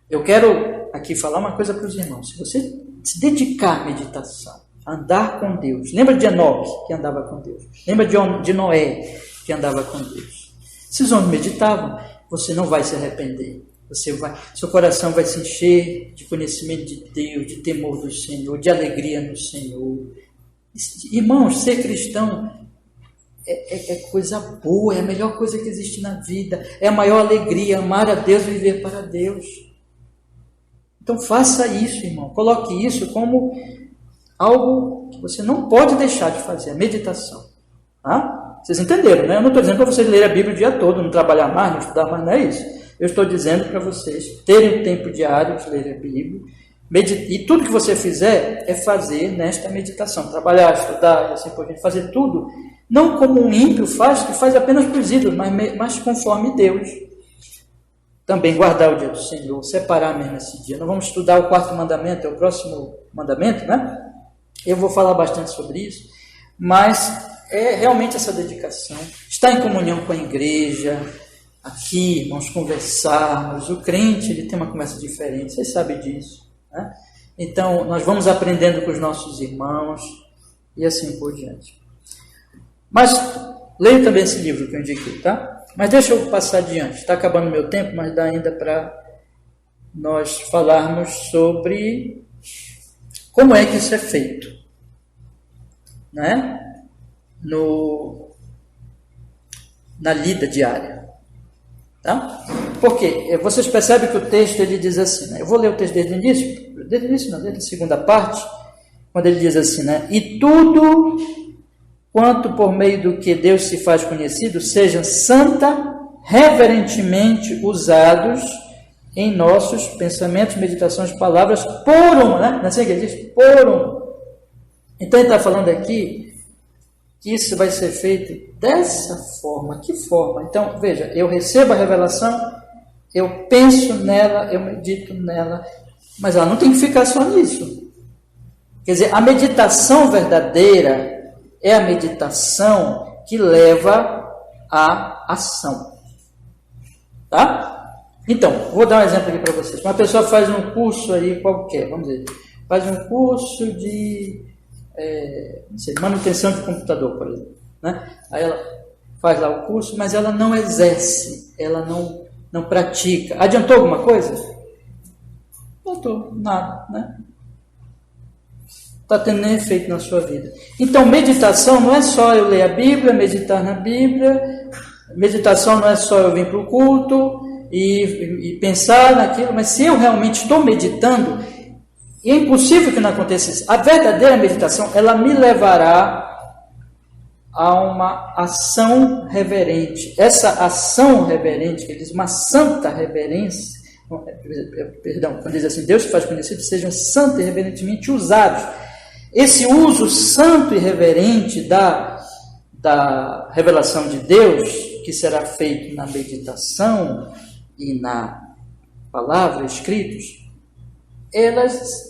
Eu quero aqui falar uma coisa para os irmãos. Se você se dedicar à meditação, a andar com Deus, lembra de Enoque, que andava com Deus, lembra de Noé, que andava com Deus. Esses homens meditavam, você não vai se arrepender. Seu coração vai se encher de conhecimento de Deus, de temor do Senhor, de alegria no Senhor. Irmãos, ser cristão é coisa boa, é a melhor coisa que existe na vida, é a maior alegria, amar a Deus e viver para Deus. Então faça isso, irmão, coloque isso como algo que você não pode deixar de fazer, a meditação. Tá? Vocês entenderam, né? Eu não estou dizendo para vocês lerem a Bíblia o dia todo, não trabalhar mais, não estudar mais, não é isso. Eu estou dizendo para vocês terem um tempo diário de ler a Bíblia, e tudo que você fizer é fazer nesta meditação, trabalhar, estudar, assim por diante, fazer tudo, não como um ímpio faz, que faz apenas para os ídolos, mas conforme Deus. Também guardar o dia do Senhor, separar mesmo esse dia. Nós vamos estudar o 4º mandamento, é o próximo mandamento, né? Eu vou falar bastante sobre isso, mas é realmente essa dedicação, estar em comunhão com a igreja, aqui, irmãos, conversarmos. O crente, ele tem uma conversa diferente, vocês sabem disso, né? Então, nós vamos aprendendo com os nossos irmãos e assim por diante. Mas, leia também esse livro que eu indiquei, tá? Mas deixa eu passar adiante, está acabando o meu tempo, mas dá ainda para nós falarmos sobre como é que isso é feito, né? Na lida diária, tá? Porque vocês percebem que o texto ele diz assim, né? Eu vou ler o texto desde o início não, desde a segunda parte, quando ele diz assim, né? E tudo quanto por meio do que Deus se faz conhecido, sejam reverentemente usados em nossos pensamentos, meditações, palavras, por um, né? Não é assim que ele diz? Por um. Então ele está falando aqui que isso vai ser feito dessa forma. Que forma? Então, veja, eu recebo a revelação, eu penso nela, eu medito nela, mas ela não tem que ficar só nisso. Quer dizer, a meditação verdadeira é a meditação que leva à ação. Tá? Então, vou dar um exemplo aqui para vocês. Uma pessoa faz um curso aí qualquer, vamos dizer, faz um curso de manutenção de computador, por exemplo, né? Aí ela faz lá o curso, mas ela não exerce, ela não pratica. Adiantou alguma coisa? Não adiantou nada, né? Está tendo nem efeito na sua vida. Então, meditação não é só eu ler a Bíblia, meditar na Bíblia, meditação não é só eu vir para o culto, e pensar naquilo, mas se eu realmente estou meditando, e é impossível que não aconteça isso. A verdadeira meditação, ela me levará a uma ação reverente. Essa ação reverente, que diz uma santa reverência, perdão, quando diz assim, Deus se faz conhecido, sejam santos e reverentemente usados. Esse uso santo e reverente da revelação de Deus, que será feito na meditação e na palavra, escritos,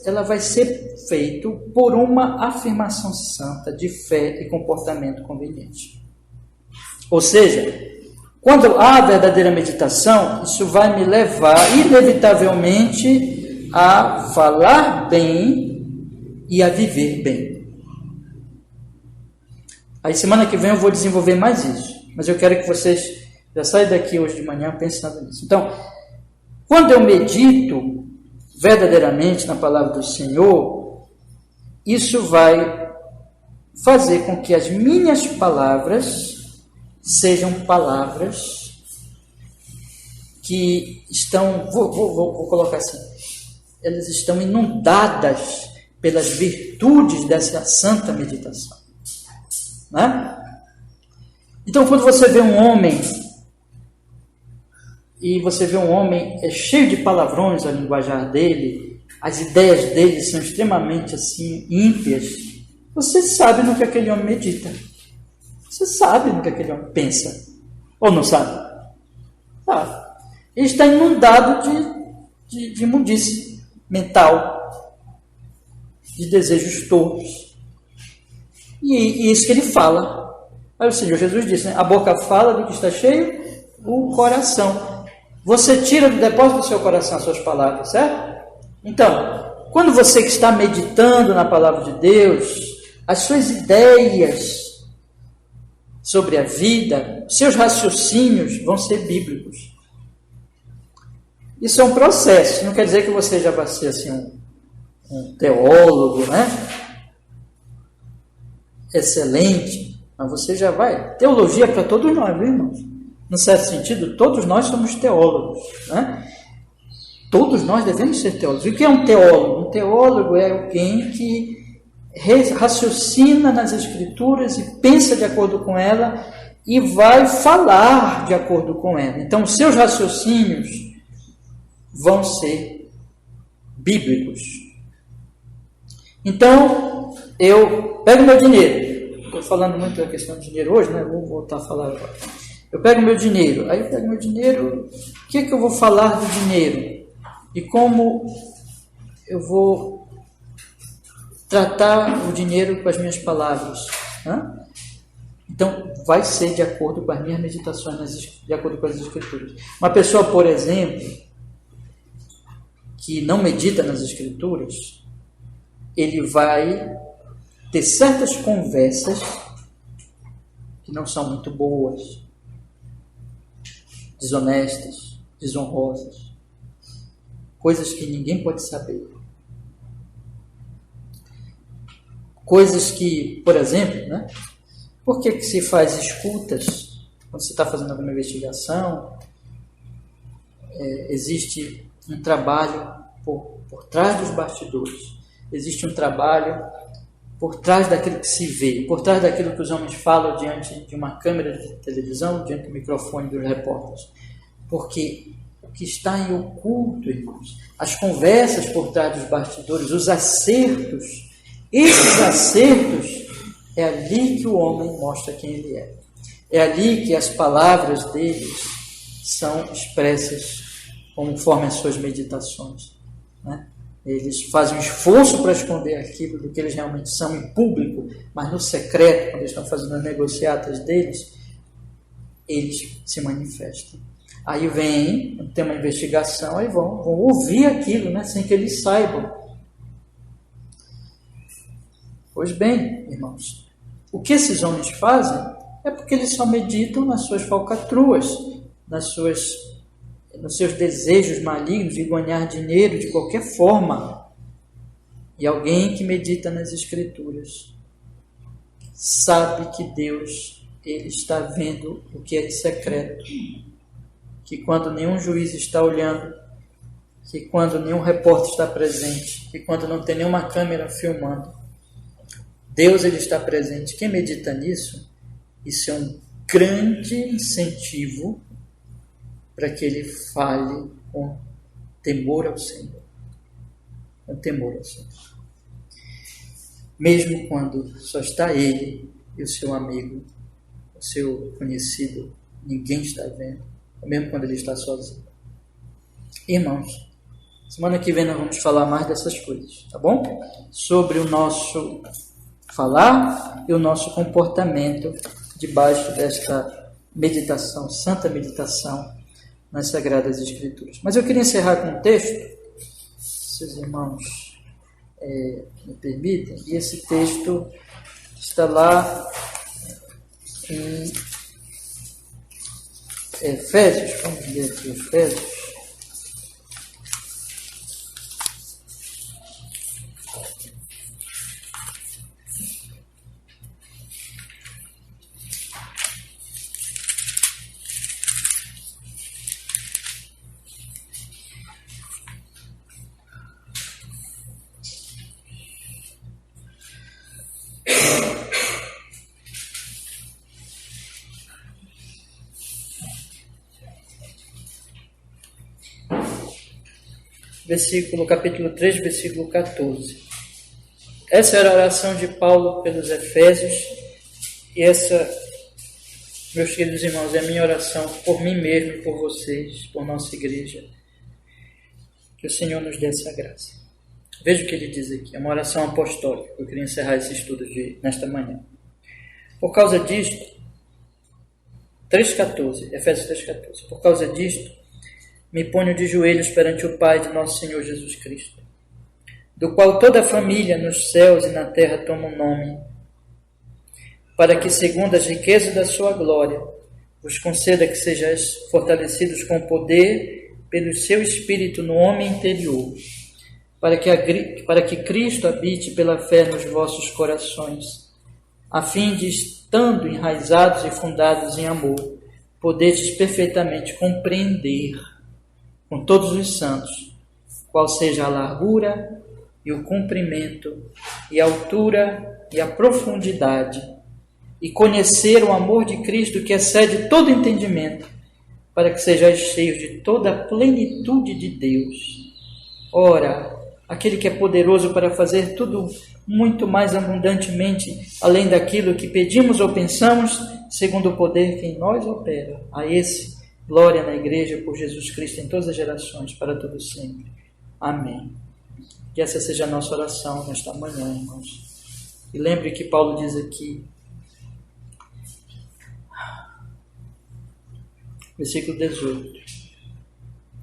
ela vai ser feito por uma afirmação santa de fé e comportamento conveniente. Ou seja, quando há a verdadeira meditação, isso vai me levar inevitavelmente a falar bem e a viver bem. Aí semana que vem eu vou desenvolver mais isso, mas eu quero que vocês já saiam daqui hoje de manhã pensando nisso. Então, quando eu medito verdadeiramente na palavra do Senhor, isso vai fazer com que as minhas palavras sejam palavras que estão, vou colocar assim, elas estão inundadas pelas virtudes dessa santa meditação. Né? Então, quando você vê um homem, e você vê um homem cheio de palavrões a linguajar dele, as ideias dele são extremamente assim ímpias, você sabe no que aquele homem medita. Você sabe no que aquele homem pensa. Ou não sabe? Sabe. Ele está inundado de imundície mental, de desejos tortos. E isso que ele fala. Aí o Senhor Jesus disse, né? A boca fala do que está cheio, o coração. Você tira do depósito do seu coração as suas palavras, certo? Então, quando você que está meditando na palavra de Deus, as suas ideias sobre a vida, seus raciocínios vão ser bíblicos. Isso é um processo, não quer dizer que você já vai ser assim um teólogo, né? Excelente, mas você já vai. Teologia é para todos nós, viu, irmãos? No certo sentido, todos nós somos teólogos, né? Todos nós devemos ser teólogos. E o que é um teólogo? Um teólogo é alguém que raciocina nas Escrituras e pensa de acordo com ela e vai falar de acordo com ela. Então, os seus raciocínios vão ser bíblicos. Então, eu pego meu dinheiro. Estou falando muito da questão de dinheiro hoje, né? Vou voltar a falar agora. Eu pego meu dinheiro. Aí eu pego meu dinheiro. O que é que eu vou falar do dinheiro? E como eu vou tratar o dinheiro com as minhas palavras? Né? Então, vai ser de acordo com as minhas meditações, de acordo com as Escrituras. Uma pessoa, por exemplo, que não medita nas Escrituras, ele vai ter certas conversas que não são muito boas, desonestas, desonrosas, coisas que ninguém pode saber. Coisas que, por exemplo, né? Por que se faz escutas quando você está fazendo alguma investigação? Existe um trabalho por trás dos bastidores. Existe um trabalho por trás daquilo que se vê, por trás daquilo que os homens falam diante de uma câmera de televisão, diante do microfone dos repórteres. Porque o que está em oculto, irmãos, as conversas por trás dos bastidores, os acertos, esses acertos, é ali que o homem mostra quem ele é. É ali que as palavras deles são expressas conforme as suas meditações. Né? Eles fazem um esforço para esconder aquilo do que eles realmente são em público, mas no secreto, quando eles estão fazendo as negociatas deles, eles se manifestam. Aí vem, tem uma investigação, aí vão ouvir aquilo, né, sem que eles saibam. Pois bem, irmãos, o que esses homens fazem é porque eles só meditam nas suas falcatruas, nos seus desejos malignos de ganhar dinheiro de qualquer forma. E alguém que medita nas Escrituras sabe que Deus, ele está vendo o que é secreto, que quando nenhum juiz está olhando, que quando nenhum repórter está presente, que quando não tem nenhuma câmera filmando, Deus ele está presente. Quem medita nisso, isso é um grande incentivo para que ele fale com temor ao Senhor. Com temor ao Senhor. Mesmo quando só está ele e o seu amigo, o seu conhecido, ninguém está vendo, ou mesmo quando ele está sozinho. Irmãos, semana que vem nós vamos falar mais dessas coisas, tá bom? Sobre o nosso falar e o nosso comportamento debaixo desta meditação, santa meditação nas Sagradas Escrituras. Mas eu queria encerrar com um texto, se os irmãos me permitem, e esse texto está lá em Efésios, vamos ler aqui Efésios. Capítulo 3, versículo 14. Essa era a oração de Paulo pelos Efésios, e essa, meus queridos irmãos, é a minha oração por mim mesmo, por vocês, por nossa igreja. Que o Senhor nos dê essa graça. Veja o que ele diz aqui, é uma oração apostólica. Eu queria encerrar esse estudo nesta manhã. Por causa disto, 3,14, Efésios 3,14. Por causa disto, me ponho de joelhos perante o Pai de nosso Senhor Jesus Cristo, do qual toda a família nos céus e na terra toma um nome, para que, segundo as riquezas da sua glória, vos conceda que sejais fortalecidos com poder pelo seu Espírito no homem interior, para que Cristo habite pela fé nos vossos corações, a fim de, estando enraizados e fundados em amor, poderes perfeitamente compreender com todos os santos, qual seja a largura e o comprimento e a altura e a profundidade, e conhecer o amor de Cristo que excede todo entendimento, para que sejais cheios de toda a plenitude de Deus. Ora, aquele que é poderoso para fazer tudo muito mais abundantemente, além daquilo que pedimos ou pensamos, segundo o poder que em nós opera, a esse glória na igreja por Jesus Cristo em todas as gerações, para todo sempre. Amém. Que essa seja a nossa oração nesta manhã, irmãos. E lembre que Paulo diz aqui, versículo 18,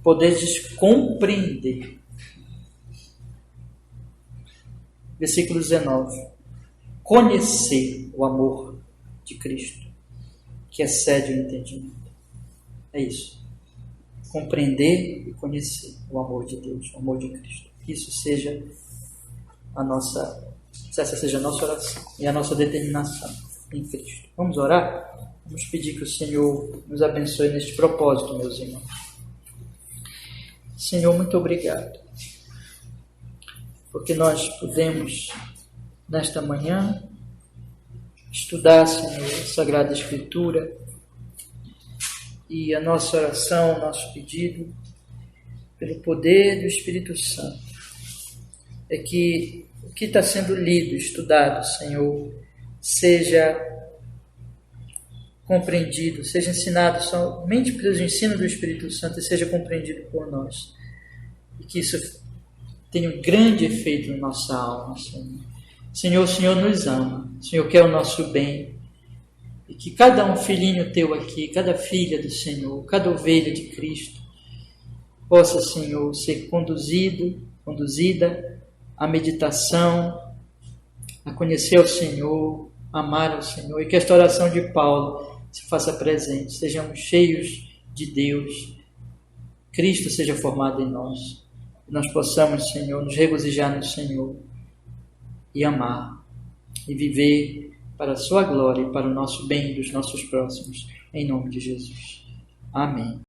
podeis compreender. Versículo 19, conhecer o amor de Cristo, que excede o entendimento. É isso. Compreender e conhecer o amor de Deus, o amor de Cristo. Que isso seja essa seja a nossa oração e a nossa determinação em Cristo. Vamos orar? Vamos pedir que o Senhor nos abençoe neste propósito, meus irmãos. Senhor, muito obrigado, porque nós podemos, nesta manhã, estudar, Senhor, a Sagrada Escritura. E a nossa oração, o nosso pedido, pelo poder do Espírito Santo, é que o que está sendo lido, estudado, Senhor, seja compreendido, seja ensinado somente pelo ensino do Espírito Santo e seja compreendido por nós. E que isso tenha um grande efeito na nossa alma, Senhor. Senhor, o Senhor nos ama, o Senhor quer o nosso bem. E que cada um filhinho teu aqui, cada filha do Senhor, cada ovelha de Cristo, possa, Senhor, ser conduzida à meditação, a conhecer o Senhor, amar ao Senhor, e que esta oração de Paulo se faça presente, sejamos cheios de Deus, Cristo seja formado em nós, e nós possamos, Senhor, nos regozijar no Senhor e amar, e viver para a sua glória e para o nosso bem e dos nossos próximos, em nome de Jesus. Amém.